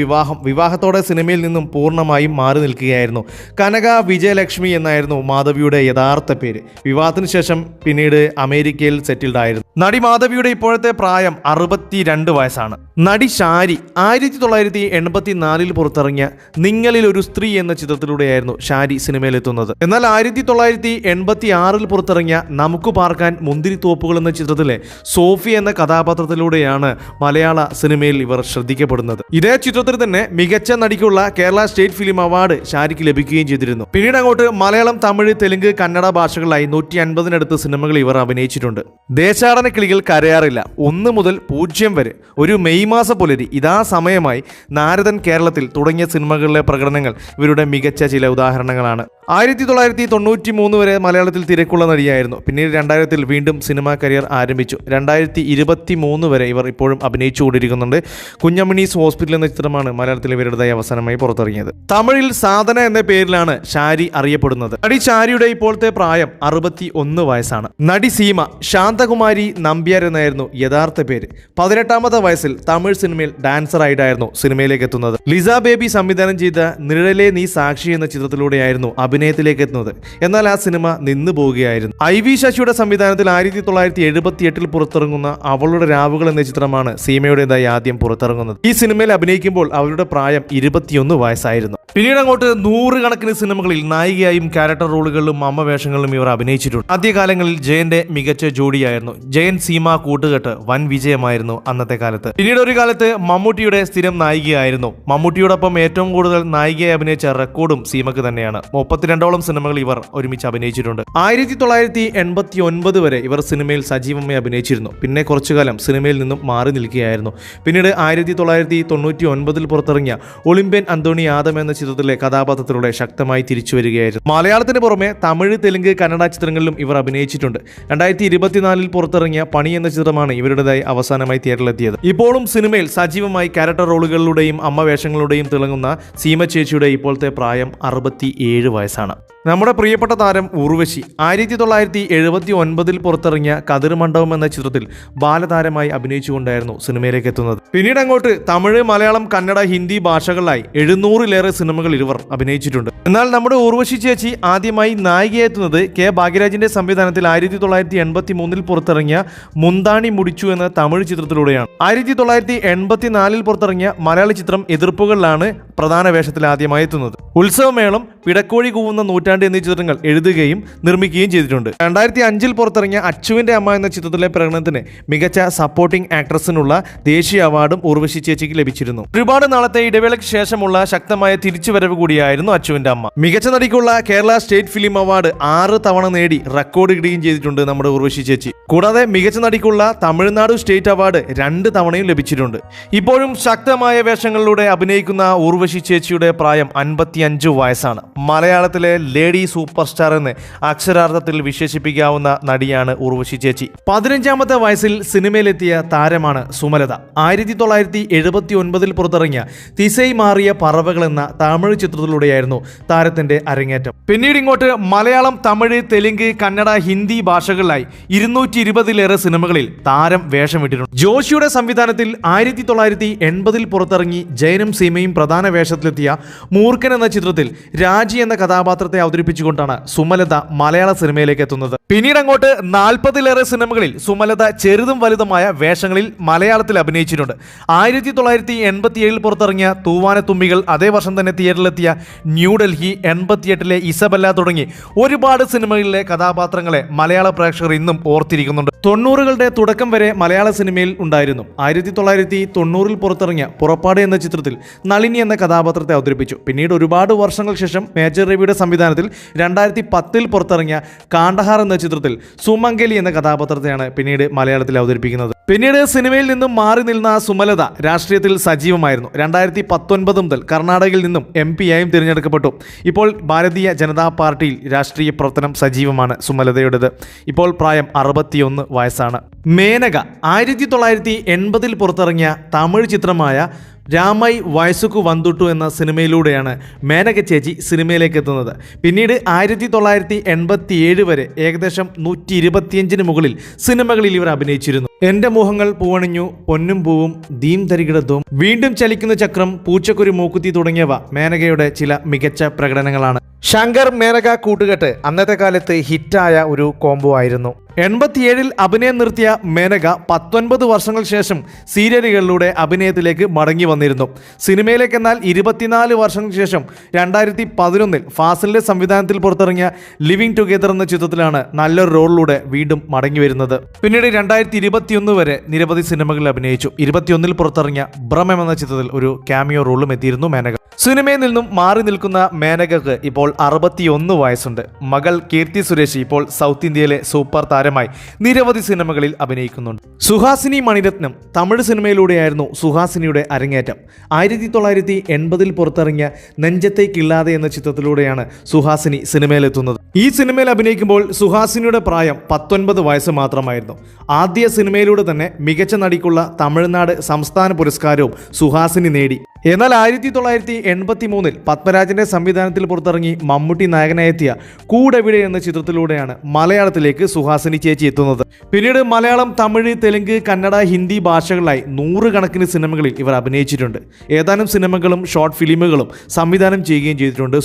വിവാഹത്തോടെ സിനിമയിൽ നിന്നും പൂർണ്ണമായും മാറി നിൽക്കുകയായിരുന്നു. കനക വിജയലക്ഷ്മി എന്നായിരുന്നു മാധവിയുടെ യഥാർത്ഥ പേര്. വിവാഹത്തിന് ശേഷം പിന്നീട് അമേരിക്കയിൽ സെറ്റിൽഡ് ആയിരുന്നു. നടി മാധവിയുടെ ഇപ്പോഴത്തെ പ്രായം 62 വയസ്സാണ്. നടി ഷാരി 1984 പുറത്തിറങ്ങിയ നിങ്ങളിൽ ഒരു സ്ത്രീ എന്ന ചിത്രത്തിലൂടെയായിരുന്നു ഷാരി സിനിമയിലെത്തുന്നത്. എന്നാൽ 1986 പുറത്തിറങ്ങിയ നമുക്ക് പാർക്കാൻ മുന്തിരിത്തോപ്പുകൾ എന്ന ചിത്രത്തിലെ സോഫി എന്ന കഥാപാത്രത്തിലൂടെയാണ് മലയാള സിനിമയിൽ ഇവർ ശ്രദ്ധിക്കപ്പെടുന്നത്. ഇതേ ചിത്രത്തിൽ തന്നെ മികച്ച നടിക്കുള്ള കേരള സ്റ്റേറ്റ് ഫിലിം അവാർഡ് ഷാരിക്ക് ലഭിക്കുകയും ചെയ്തിരുന്നു. പിന്നീട് അങ്ങോട്ട് മലയാളം, തമിഴ്, തെലുങ്ക്, കന്നഡ ഭാഷകളിലായി 150-നടുത്ത് സിനിമകൾ ഇവർ അഭിനയിച്ചിട്ടുണ്ട്. ദേശാടന കിളികൾ കരയാറില്ല, 1 മുതൽ 0 വരെ, ഒരു മെയ് മാസ പുലരി, ഇതാ സമയമായി, നാരദൻ കേരളത്തിൽ തുടങ്ങിയ സിനിമകളിലെ പ്രകടനങ്ങൾ ഇവരുടെ മികച്ച ചില ഉദാഹരണങ്ങളാണ്. 1993 വരെ മലയാളത്തിൽ തിരക്കുള്ള നടിയായിരുന്നു. പിന്നീട് 2000 വീണ്ടും സിനിമാ കരിയർ ആരംഭിച്ചു. 2023 വരെ ഇവർ ഇപ്പോഴും അഭിനയിച്ചുകൊണ്ടിരിക്കുന്നുണ്ട്. കുഞ്ഞമ്മണീസ് ഹോസ്പിറ്റൽ എന്ന ചിത്രമാണ് മലയാളത്തിൽ ഇവരുടേതായി അവസാനമായി പുറത്തിറങ്ങിയത്. തമിഴിൽ സാധന എന്ന പേരിലാണ് ഷാരി അറിയപ്പെടുന്നത്. നടി ഷാരിയുടെ ഇപ്പോഴത്തെ പ്രായം 61 വയസ്സാണ്. നടി സീമ ശാന്തകുമാരി നമ്പ്യാർ എന്നായിരുന്നു യഥാർത്ഥ പേര്. 18ാമത്തെ വയസ്സിൽ തമിഴ് സിനിമയിൽ ഡാൻസർ ആയിട്ടായിരുന്നു സിനിമയിലേക്ക് എത്തുന്നത്. ലിസ ബേബി സംവിധാനം ചെയ്ത നിഴലേ നീ സാക്ഷി എന്ന ചിത്രത്തിലൂടെയായിരുന്നു അഭിനയത്തിലേക്ക് എത്തുന്നത്. എന്നാൽ ആ സിനിമ നിന്നു പോവുകയായിരുന്നു. IV ശശിയുടെ സംവിധാനത്തിൽ 1978 പുറത്തിറങ്ങുന്ന അവളുടെ രാവുകൾ എന്ന ചിത്രമാണ് സീമയുടേതായി ആദ്യം പുറത്തിറങ്ങുന്നത്. ഈ സിനിമയിൽ അഭിനയിക്കുമ്പോൾ അവരുടെ പ്രായം 21 വയസ്സായിരുന്നു. പിന്നീട് അങ്ങോട്ട് 100 കണക്കിന് സിനിമകളിൽ നായികയായും ക്യാരക്ടർ റോളുകളിലും അമ്മ വേഷങ്ങളിലും ഇവർ അഭിനയിച്ചിട്ടുണ്ട്. ആദ്യകാലങ്ങളിൽ ജയന്റെ മികച്ച ജോഡിയായിരുന്നു. ജയൻ സീമ കൂട്ടുകെട്ട് വൻ വിജയമായിരുന്നു അന്നത്തെ കാലത്ത്. പിന്നീട് ഒരു കാലത്ത് മമ്മൂട്ടിയുടെ സ്ഥിരം നായികയായിരുന്നു. മമ്മൂട്ടിയോടൊപ്പം ഏറ്റവും കൂടുതൽ നായികയായി അഭിനയിച്ച റെക്കോർഡും സീമക്ക് തന്നെയാണ്. 32ഓളം സിനിമകൾ ഇവർ ഒരുമിച്ച് അഭിനയിച്ചിട്ടുണ്ട്. 1989 വരെ ഇവർ സിനിമയിൽ സജീവമായി അഭിനയിച്ചിരുന്നു. പിന്നെ കുറച്ചു കാലം സിനിമയിൽ നിന്നും മാറി നിൽക്കുകയായിരുന്നു. പിന്നീട് 1999 പുറത്തിറങ്ങിയ ഒളിമ്പ്യൻ അന്തോണി ആദം എന്ന ചിത്രത്തിലെ കഥാപാത്രത്തിലൂടെ ശക്തമായി തിരിച്ചു വരികയായിരുന്നു. മലയാളത്തിന് പുറമെ തമിഴ്, തെലുങ്ക്, കന്നഡ ചിത്രങ്ങളിലും ഇവർ അഭിനയിച്ചിട്ടുണ്ട്. 2024 പുറത്തിറങ്ങിയ പണി എന്ന ചിത്രമാണ് ഇവരുടേതായി അവസാനമായി തിയേറ്ററിലെത്തിയത്. ഇപ്പോഴും സിനിമയിൽ സജീവമായി ക്യാരക്ടർ റോളുകളിലൂടെയും അമ്മ വേഷങ്ങളിലൂടെയും തിളങ്ങുന്ന സീമ ചേച്ചിയുടെ ഇപ്പോഴത്തെ പ്രായം 67 വയസ്സാണ്. നമ്മുടെ പ്രിയപ്പെട്ട താരം ഉർവശി 1979 പുറത്തിറങ്ങിയ കതിർ മണ്ഡപം എന്ന ചിത്രത്തിൽ ബാലതാരമായി അഭിനയിച്ചുകൊണ്ടായിരുന്നു സിനിമയിലേക്ക് എത്തുന്നത്. പിന്നീട് അങ്ങോട്ട് തമിഴ്, മലയാളം, കന്നഡ, ഹിന്ദി ഭാഷകളിലായി 700-ലേറെ സിനിമകൾ ഇവർ അഭിനയിച്ചിട്ടുണ്ട്. എന്നാൽ നമ്മുടെ ഉർവശി ചേച്ചി ആദ്യമായി നായികയെത്തുന്നത് കെ ഭാഗ്യരാജിന്റെ സംവിധാനത്തിൽ 1983 പുറത്തിറങ്ങിയ മുന്താണി മുടിച്ചു എന്ന തമിഴ് ചിത്രത്തിലൂടെയാണ്. 1984 പുറത്തിറങ്ങിയ മലയാള ചിത്രം എതിർപ്പുകളിലാണ് പ്രധാന വേഷത്തിൽ ആദ്യമായി എത്തുന്നത്. ഉത്സവമേളം, പിടക്കോഴി കൂവുന്ന നൂറ്റാണ്ട് എന്നീ ചിത്രങ്ങൾ എഴുതുകയും നിർമ്മിക്കുകയും ചെയ്തിട്ടുണ്ട്. 2005 പുറത്തിറങ്ങിയ അച്ചുവിന്റെ അമ്മ എന്ന ചിത്രത്തിലെ പ്രകടനത്തിന് മികച്ച സപ്പോർട്ടിംഗ് ആക്ട്രസിനുള്ള ദേശീയ അവാർഡും ഉർവശി ചേച്ചിക്ക് ലഭിച്ചിരുന്നു. ഒരുപാട് നാളത്തെ ഇടവേളയ്ക്ക് ശേഷമുള്ള ശക്തമായ തിരിച്ചുവരവ് കൂടിയായിരുന്നു അച്ചുവിന്റെ അമ്മ. മികച്ച നടിക്കുള്ള കേരള സ്റ്റേറ്റ് ഫിലിം അവാർഡ് 6 തവണ നേടി റെക്കോർഡ് ഇടുകയും ചെയ്തിട്ടുണ്ട് നമ്മുടെ ഉർവശി ചേച്ചി. കൂടാതെ മികച്ച നടിക്കുള്ള തമിഴ്നാട് സ്റ്റേറ്റ് അവാർഡ് 2 തവണയും ലഭിച്ചിട്ടുണ്ട്. ഇപ്പോഴും ശക്തമായ വേഷങ്ങളിലൂടെ അഭിനയിക്കുന്ന ഉർവശി ചേച്ചിയുടെ പ്രായം 55 വയസ്സാണ്. മലയാളത്തിലെ ലേഡി സൂപ്പർ സ്റ്റാർ എന്ന് അക്ഷരാർത്ഥത്തിൽ വിശേഷിപ്പിക്കാവുന്ന നടിയാണ് ഉർവശി ചേച്ചി. 15ാമത്തെ വയസ്സിൽ സിനിമയിലെത്തിയ താരമാണ് സുമലത. 1979 പുറത്തിറങ്ങിയ തിസൈ മാറിയ പറവകൾ എന്ന തമിഴ് ചിത്രത്തിലൂടെയായിരുന്നു താരത്തിന്റെ അരങ്ങേറ്റം. പിന്നീട് ഇങ്ങോട്ട് മലയാളം, തമിഴ്, തെലുങ്ക്, കന്നഡ, ഹിന്ദി ഭാഷകളിലായി 220-ലേറെ സിനിമകളിൽ താരം വേഷമിട്ടിട്ടുണ്ട്. ജോഷിയുടെ സംവിധാനത്തിൽ 1980 പുറത്തിറങ്ങി ജയനും സീമയും പ്രധാന വേഷത്തിലെത്തിയ മൂർഖൻ എന്ന ചിത്രത്തിൽ രാജി എന്ന കഥാപാത്രത്തെ അവതരിപ്പിച്ചുകൊണ്ടാണ് സുമലത മലയാള സിനിമയിലേക്ക് എത്തുന്നത്. പിന്നീട് അങ്ങോട്ട് 40-ലേറെ സിനിമകളിൽ സുമലത ചെറുതും വലുതുമായ വേഷങ്ങളിൽ മലയാളത്തിൽ അഭിനയിച്ചിട്ടുണ്ട്. 1987 പുറത്തിറങ്ങിയ തൂവാനത്തുമ്പികൾ, അതേ വർഷം തന്നെ തിയേറ്ററിലെത്തിയ ന്യൂഡൽഹി, 88-ലെ ഇസബല്ല തുടങ്ങി ഒരുപാട് സിനിമകളിലെ കഥാപാത്രങ്ങളെ മലയാള പ്രേക്ഷകർ ഇന്നും ഓർത്തിരിക്കുന്നുണ്ട്. 90-കളുടെ തുടക്കം വരെ മലയാള സിനിമയിൽ ഉണ്ടായിരുന്നു. 1990 പുറത്തിറങ്ങിയ പുറപ്പാട് എന്ന ചിത്രത്തിൽ നളിനി എന്ന കഥാപാത്രത്തെ അവതരിപ്പിച്ചു. പിന്നീട് ഒരുപാട് വർഷങ്ങൾക്ക് ശേഷം മേജർ രവിയുടെ സംവിധാനത്തിൽ 2010 പുറത്തിറങ്ങിയ കാണ്ഡഹാർ എന്ന ചിത്രത്തിൽ സുമംഗലി എന്ന കഥാപാത്രത്തെയാണ് പിന്നീട് മലയാളത്തിൽ അവതരിപ്പിക്കുന്നത്. പിന്നീട് സിനിമയിൽ നിന്നും മാറി നിന്ന സുമലത രാഷ്ട്രീയത്തിൽ സജീവമായിരുന്നു. 2019 മുതൽ കർണാടകയിൽ നിന്നും MP ആയും തിരഞ്ഞെടുക്കപ്പെട്ടു. ഇപ്പോൾ ഭാരതീയ ജനതാ പാർട്ടിയിൽ രാഷ്ട്രീയ പ്രവർത്തനം സജീവമാണ് സുമലതയുടേത്. ഇപ്പോൾ പ്രായം 61 വയസ്സാണ്. മേനക 1980 പുറത്തിറങ്ങിയ തമിഴ് ചിത്രമായ രാമൈ വയസ്സുക്കു വന്തുട്ടു എന്ന സിനിമയിലൂടെയാണ് മേനക ചേച്ചി സിനിമയിലേക്ക് എത്തുന്നത്. പിന്നീട് 1987 വരെ ഏകദേശം 125 മുകളിൽ സിനിമകളിൽ ഇവർ അഭിനയിച്ചിരുന്നു. എന്റെ മോഹങ്ങൾ പൂവണിഞ്ഞു, പൊന്നും പൂവും, ദീം തരികിടത്തും, വീണ്ടും ചലിക്കുന്ന ചക്രം, പൂച്ചക്കൊരു മൂക്കുത്തി തുടങ്ങിയവ മേനകയുടെ ചില മികച്ച പ്രകടനങ്ങളാണ്. ശങ്കർ മേനക കൂട്ടുകെട്ട് അന്നത്തെ കാലത്ത് ഹിറ്റായ ഒരു കോംബോ ആയിരുന്നു. 87 അഭിനയം നിർത്തിയ മേനക 19 വർഷങ്ങൾ ശേഷം സീരിയലുകളിലൂടെ അഭിനയത്തിലേക്ക് മടങ്ങി വന്നിരുന്നു. സിനിമയിലേക്ക് എന്നാൽ 24 വർഷങ്ങൾക്ക് ശേഷം 2011 ഫാസിലിന്റെ സംവിധാനത്തിൽ പുറത്തിറങ്ങിയ ലിവിംഗ് ടുഗെദർ എന്ന ചിത്രത്തിലാണ് നല്ലൊരു റോളിലൂടെ വീണ്ടും മടങ്ങി വരുന്നത്. പിന്നീട് 2021 വരെ നിരവധി സിനിമകളിൽ അഭിനയിച്ചു. 21 പുറത്തിറങ്ങിയ ഭ്രമം എന്ന ചിത്രത്തിൽ ഒരു ക്യാമിയോ റോളും എത്തിയിരുന്നു മേനക. സിനിമയിൽ നിന്നും മാറി നിൽക്കുന്ന മേനകക്ക് ഇപ്പോൾ 61 വയസ്സുണ്ട്. മകൾ കീർത്തി സുരേഷ് ഇപ്പോൾ സൗത്ത് ഇന്ത്യയിലെ സൂപ്പർ താരമായി നിരവധി സിനിമകളിൽ അഭിനയിക്കുന്നുണ്ട്. സുഹാസിനി മണിരത്നം തമിഴ് സിനിമയിലൂടെയായിരുന്നു സുഹാസിനിയുടെ അരങ്ങേറ്റം. 1980 പുറത്തിറങ്ങിയ നെഞ്ചത്തേക്കില്ലാതെ എന്ന ചിത്രത്തിലൂടെയാണ് സുഹാസിനി സിനിമയിലെത്തുന്നത്. ഈ സിനിമയിൽ അഭിനയിക്കുമ്പോൾ സുഹാസിനിയുടെ പ്രായം 19 വയസ്സ് മാത്രമായിരുന്നു. ആദ്യ സിനിമയിലൂടെ തന്നെ മികച്ച നടിക്കുള്ള തമിഴ്നാട് സംസ്ഥാന പുരസ്കാരവും സുഹാസിനി നേടി. എന്നാൽ 1983 പത്മരാജന്റെ സംവിധാനത്തിൽ പുറത്തിറങ്ങി മമ്മൂട്ടി നായകനായെത്തിയ കൂടെവിടെ എന്ന ചിത്രത്തിലൂടെയാണ് മലയാളത്തിലേക്ക് സുഹാസിനി ചേച്ചി എത്തുന്നത്. പിന്നീട് മലയാളം, തമിഴ്, തെലുങ്ക്, കന്നഡ, ഹിന്ദി ഭാഷകളിലായി 100 കണക്കിന് സിനിമകളിൽ ഇവർ അഭിനയിച്ചിട്ടുണ്ട്. ഏതാനും സിനിമകളും ഷോർട്ട് ഫിലിമുകളും സംവിധാനം ചെയ്യുകയും ചെയ്തിട്ടുണ്ട്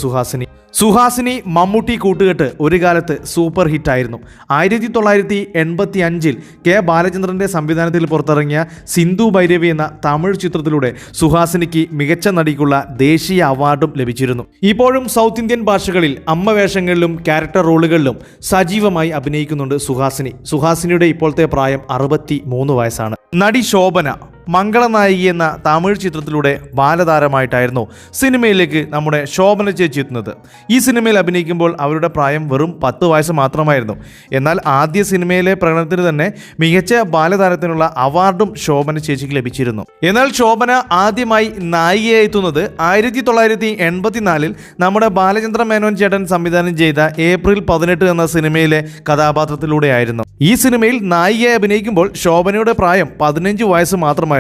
സുഹാസിനി മമ്മൂട്ടി കൂട്ടുകെട്ട് ഒരു കാലത്ത് സൂപ്പർ ഹിറ്റായിരുന്നു. 1985 കെ ബാലചന്ദ്രന്റെ സംവിധാനത്തിൽ പുറത്തിറങ്ങിയ സിന്ധു ഭൈരവി എന്ന തമിഴ് ചിത്രത്തിലൂടെ സുഹാസിനിക്ക് മികച്ച നടിക്കുള്ള ദേശീയ അവാർഡും ലഭിച്ചിരുന്നു. ഇപ്പോഴും സൗത്ത് ഇന്ത്യൻ ഭാഷകളിൽ അമ്മ വേഷങ്ങളിലും ക്യാരക്ടർ റോളുകളിലും സജീവമായി അഭിനയിക്കുന്നുണ്ട് സുഹാസിനിയുടെ ഇപ്പോഴത്തെ പ്രായം 63 വയസ്സാണ്. നടി ശോഭന മംഗളനായികി എന്ന തമിഴ് ചിത്രത്തിലൂടെ ബാലതാരമായിട്ടായിരുന്നു സിനിമയിലേക്ക് നമ്മുടെ ശോഭന ചേച്ചി എത്തുന്നത്. ഈ സിനിമയിൽ അഭിനയിക്കുമ്പോൾ അവരുടെ പ്രായം വെറും 10 വയസ്സ് മാത്രമായിരുന്നു. എന്നാൽ ആദ്യ സിനിമയിലെ പ്രകടനത്തിന് തന്നെ മികച്ച ബാലതാരത്തിനുള്ള അവാർഡും ശോഭന ചേച്ചിക്ക് ലഭിച്ചിരുന്നു. എന്നാൽ ശോഭന ആദ്യമായി നായികയായി എത്തുന്നത് 1984 നമ്മുടെ ബാലചന്ദ്ര മേനോൻ ചേട്ടൻ സംവിധാനം ചെയ്ത ഏപ്രിൽ 18 എന്ന സിനിമയിലെ കഥാപാത്രത്തിലൂടെയായിരുന്നു. ഈ സിനിമയിൽ നായികയായി അഭിനയിക്കുമ്പോൾ ശോഭനയുടെ പ്രായം 15 വയസ്സ് മാത്രമായിരുന്നു.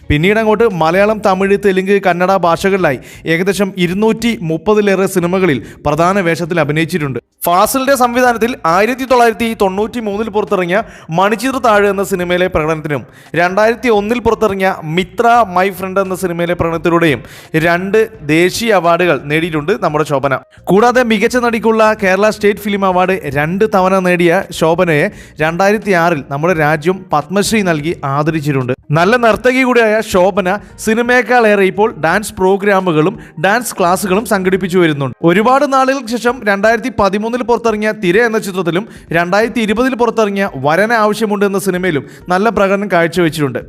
പിന്നീട് അങ്ങോട്ട് മലയാളം, തമിഴ്, തെലുങ്ക്, കന്നഡ ഭാഷകളിലായി ഏകദേശം 230 സിനിമകളിൽ പ്രധാന വേഷത്തിൽ അഭിനയിച്ചിട്ടുണ്ട്. ഫാസിലിന്റെ സംവിധാനത്തിൽ 1993 പുറത്തിറങ്ങിയ മണിച്ചിത്ര താഴ് എന്ന സിനിമയിലെ പ്രകടനത്തിനും 2001 പുറത്തിറങ്ങിയ മിത്ര മൈ ഫ്രണ്ട് എന്ന സിനിമയിലെ പ്രകടനത്തിലൂടെയും 2 ദേശീയ അവാർഡുകൾ നേടിയിട്ടുണ്ട് നമ്മുടെ ശോഭന. കൂടാതെ മികച്ച നടിക്കുള്ള കേരള സ്റ്റേറ്റ് ഫിലിം അവാർഡ് 2 തവണ നേടിയ ശോഭനയെ 2006 നമ്മുടെ രാജ്യം പത്മശ്രീ നൽകി ആദരിച്ചിട്ടുണ്ട്. നല്ല നർത്തകി കൂടിയായ ശോഭന സിനിമയേക്കാളേറെ ഇപ്പോൾ ഡാൻസ് പ്രോഗ്രാമുകളും ഡാൻസ് ക്ലാസുകളും സംഘടിപ്പിച്ചു വരുന്നുണ്ട്. ഒരുപാട് നാളുകൾക്ക് ശേഷം 2013 പുറത്തിറങ്ങിയ തിര എന്ന ചിത്രത്തിലും 2020 പുറത്തിറങ്ങിയ വരന ആവശ്യമുണ്ട് എന്ന സിനിമയിലും നല്ല പ്രകടനം കാഴ്ചവെച്ചിട്ടുണ്ട്.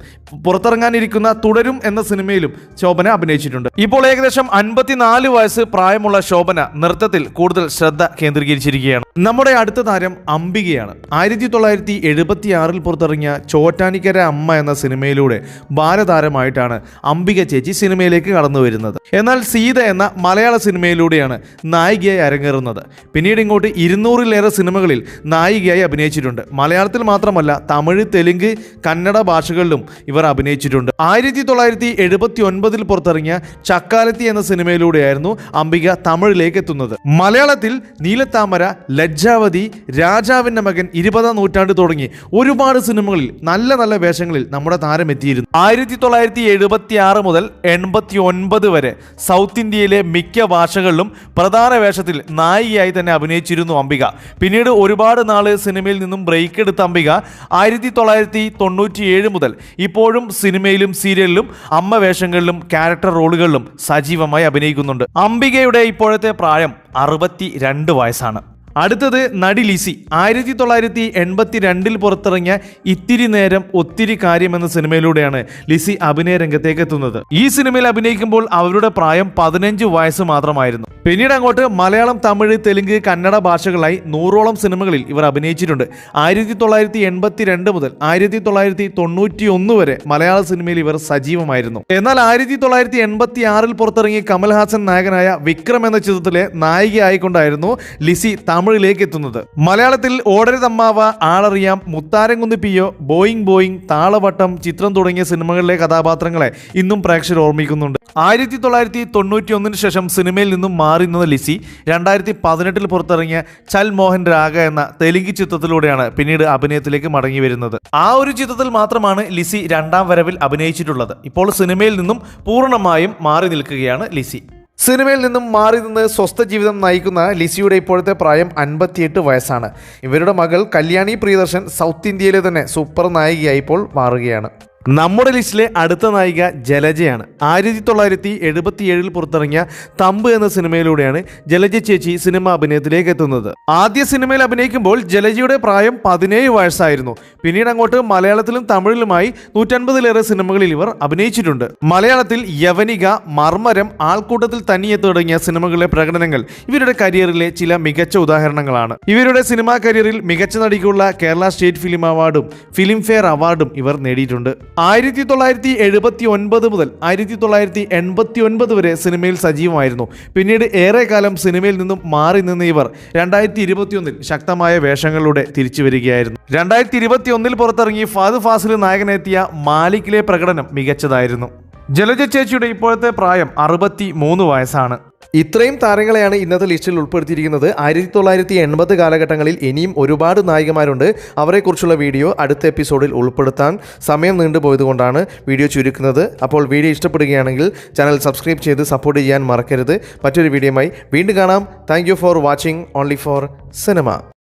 പുറത്തിറങ്ങാനിരിക്കുന്ന തുടരും എന്ന സിനിമയിലും ശോഭന അഭിനയിച്ചിട്ടുണ്ട്. ഇപ്പോൾ ഏകദേശം 54 വയസ്സ് പ്രായമുള്ള ശോഭന നൃത്തത്തിൽ കൂടുതൽ ശ്രദ്ധ കേന്ദ്രീകരിച്ചിരിക്കുകയാണ്. നമ്മുടെ അടുത്ത താരം അംബികയാണ്. 1976 പുറത്തിറങ്ങിയ ചോറ്റാനിക്കര അമ്മ എന്ന സിനിമയിലൂടെ ബാലതാരമായിട്ടാണ് അംബിക ചേച്ചി സിനിമയിലേക്ക് കടന്നു വരുന്നത്. എന്നാൽ സീത എന്ന മലയാള സിനിമയിലൂടെയാണ് നായികയായി അരങ്ങേറുന്നത്. പിന്നീട് ഇങ്ങോട്ട് 200-ലേറെ സിനിമകളിൽ നായികയായി അഭിനയിച്ചിട്ടുണ്ട്. മലയാളത്തിൽ മാത്രമല്ല തമിഴ്, തെലുങ്ക്, കന്നഡ ഭാഷകളിലും ഇവർ അഭിനയിച്ചിട്ടുണ്ട്. 1979 പുറത്തിറങ്ങിയ ചക്കാലത്തി എന്ന സിനിമയിലൂടെയായിരുന്നു അംബിക തമിഴിലേക്ക് എത്തുന്നത്. മലയാളത്തിൽ നീലത്താമര, ലജ്ജാവതി, രാജാവിന്റെ മകൻ, 20-ാം നൂറ്റാണ്ട് തുടങ്ങി ഒരുപാട് സിനിമകളിൽ നല്ല നല്ല വേഷങ്ങളിൽ നമ്മുടെ താരം എത്തിയിരുന്നു. 1976 മുതൽ 89 വരെ സൗത്ത് ഇന്ത്യയിലെ മിക്ക ഭാഷകളിലും പ്രധാന വേഷത്തിൽ നായികയായി തന്നെ അഭിനയിച്ചിരുന്നു അംബിക. പിന്നീട് ഒരുപാട് നാള് സിനിമയിൽ നിന്നും ബ്രേക്ക് എടുത്ത അംബിക 1997 മുതൽ ഇപ്പോഴും സിനിമയിലും സീരിയലിലും അമ്മ വേഷങ്ങളിലും ക്യാരക്ടർ റോളുകളിലും സജീവമായി അഭിനയിക്കുന്നുണ്ട്. അംബികയുടെ ഇപ്പോഴത്തെ പ്രായം 62 വയസ്സാണ്. അടുത്തത് നടി ലിസി. 1982 പുറത്തിറങ്ങിയ ഇത്തിരി നേരം ഒത്തിരി കാര്യം എന്ന സിനിമയിലൂടെയാണ് ലിസി അഭിനയ രംഗത്തേക്ക് എത്തുന്നത്. ഈ സിനിമയിൽ അഭിനയിക്കുമ്പോൾ അവരുടെ പ്രായം 15 വയസ്സ് മാത്രമായിരുന്നു. പിന്നീട് അങ്ങോട്ട് മലയാളം, തമിഴ്, തെലുങ്ക്, കന്നഡ ഭാഷകളായി 100ഓളം സിനിമകളിൽ ഇവർ അഭിനയിച്ചിട്ടുണ്ട്. 1982 മുതൽ 1991 വരെ മലയാള സിനിമയിൽ ഇവർ സജീവമായിരുന്നു. എന്നാൽ 1986 പുറത്തിറങ്ങിയ കമൽഹാസൻ നായകനായ വിക്രം എന്ന ചിത്രത്തിലെ നായികയായിക്കൊണ്ടായിരുന്നു ലിസി തമിഴിലേക്ക് എത്തുന്നത്. മലയാളത്തിൽ ഓടരുതമ്മാവ, ആളറിയാം, മുത്താരംകുന്ന് പിയോ, ബോയിങ് ബോയിങ്, താളവട്ടം, ചിത്രം തുടങ്ങിയ സിനിമകളിലെ കഥാപാത്രങ്ങളെ ഇന്നും പ്രേക്ഷകർ ഓർമ്മിക്കുന്നുണ്ട്. 1991 ശേഷം സിനിമയിൽ നിന്നും മാറി നിന്ന ലിസി 2018 പുറത്തിറങ്ങിയ ചൽ മോഹൻ രാഗ എന്ന തെലുങ്ക് ചിത്രത്തിലൂടെയാണ് പിന്നീട് അഭിനയത്തിലേക്ക് മടങ്ങി വരുന്നത്. ആ ഒരു ചിത്രത്തിൽ മാത്രമാണ് ലിസി രണ്ടാം വരവിൽ അഭിനയിച്ചിട്ടുള്ളത്. ഇപ്പോൾ സിനിമയിൽ നിന്നും പൂർണ്ണമായും മാറി നിൽക്കുകയാണ് ലിസി. സിനിമയിൽ നിന്നും മാറി നിന്ന് സ്വസ്ഥ ജീവിതം നയിക്കുന്ന ലിസിയുടെ ഇപ്പോഴത്തെ പ്രായം 58 വയസ്സാണ്. ഇവരുടെ മകൾ കല്യാണി പ്രിയദർശൻ സൗത്ത് ഇന്ത്യയിലെ തന്നെ സൂപ്പർ നായികയായി ഇപ്പോൾ മാറുകയാണ്. നമ്മുടെ ലിസ്റ്റിലെ അടുത്ത നായിക ജലജയാണ്. 1977 പുറത്തിറങ്ങിയ തമ്പ് എന്ന സിനിമയിലൂടെയാണ് ജലജ ചേച്ചി സിനിമ അഭിനയത്തിലേക്ക് എത്തുന്നത്. ആദ്യ സിനിമയിൽ അഭിനയിക്കുമ്പോൾ ജലജയുടെ പ്രായം 17 വയസ്സായിരുന്നു. പിന്നീട് അങ്ങോട്ട് മലയാളത്തിലും തമിഴിലുമായി 150-ലേറെ സിനിമകളിൽ ഇവർ അഭിനയിച്ചിട്ടുണ്ട്. മലയാളത്തിൽ യവനിക, മർമരം, ആൾക്കൂട്ടത്തിൽ തനിയെ തുടങ്ങിയ സിനിമകളിലെ പ്രകടനങ്ങൾ ഇവരുടെ കരിയറിലെ ചില മികച്ച ഉദാഹരണങ്ങളാണ്. ഇവരുടെ സിനിമാ കരിയറിൽ മികച്ച നടിക്കുള്ള കേരള സ്റ്റേറ്റ് ഫിലിം അവാർഡും ഫിലിം ഫെയർ അവാർഡും ഇവർ നേടിയിട്ടുണ്ട്. 1979 മുതൽ 1989 വരെ സിനിമയിൽ സജീവമായിരുന്നു. പിന്നീട് ഏറെക്കാലം സിനിമയിൽ നിന്നും മാറി നിന്ന ഇവർ 2021 ശക്തമായ വേഷങ്ങളിലൂടെ തിരിച്ചു വരികയായിരുന്നു. 2021 പുറത്തിറങ്ങി ഫഹദ് ഫാസിൽ നായകനെത്തിയ മാലിക്കിലെ പ്രകടനം മികച്ചതായിരുന്നു. ജലജ ചേച്ചിയുടെ ഇപ്പോഴത്തെ പ്രായം 63 വയസ്സാണ്. ഇത്രയും താരങ്ങളെയാണ് ഇന്നത്തെ ലിസ്റ്റിൽ ഉൾപ്പെടുത്തിയിരിക്കുന്നത്. 1980 കാലഘട്ടങ്ങളിൽ ഇനിയും ഒരുപാട് നായികമാരുണ്ട്. അവരെക്കുറിച്ചുള്ള വീഡിയോ അടുത്ത എപ്പിസോഡിൽ ഉൾപ്പെടുത്താൻ സമയം നീണ്ടുപോയതുകൊണ്ടാണ് വീഡിയോ ചുരുക്കുന്നത്. അപ്പോൾ വീഡിയോ ഇഷ്ടപ്പെടുകയാണെങ്കിൽ ചാനൽ സബ്സ്ക്രൈബ് ചെയ്ത് സപ്പോർട്ട് ചെയ്യാൻ മറക്കരുത്. മറ്റൊരു വീഡിയോയുമായി വീണ്ടും കാണാം. Thank you for watching only for cinema.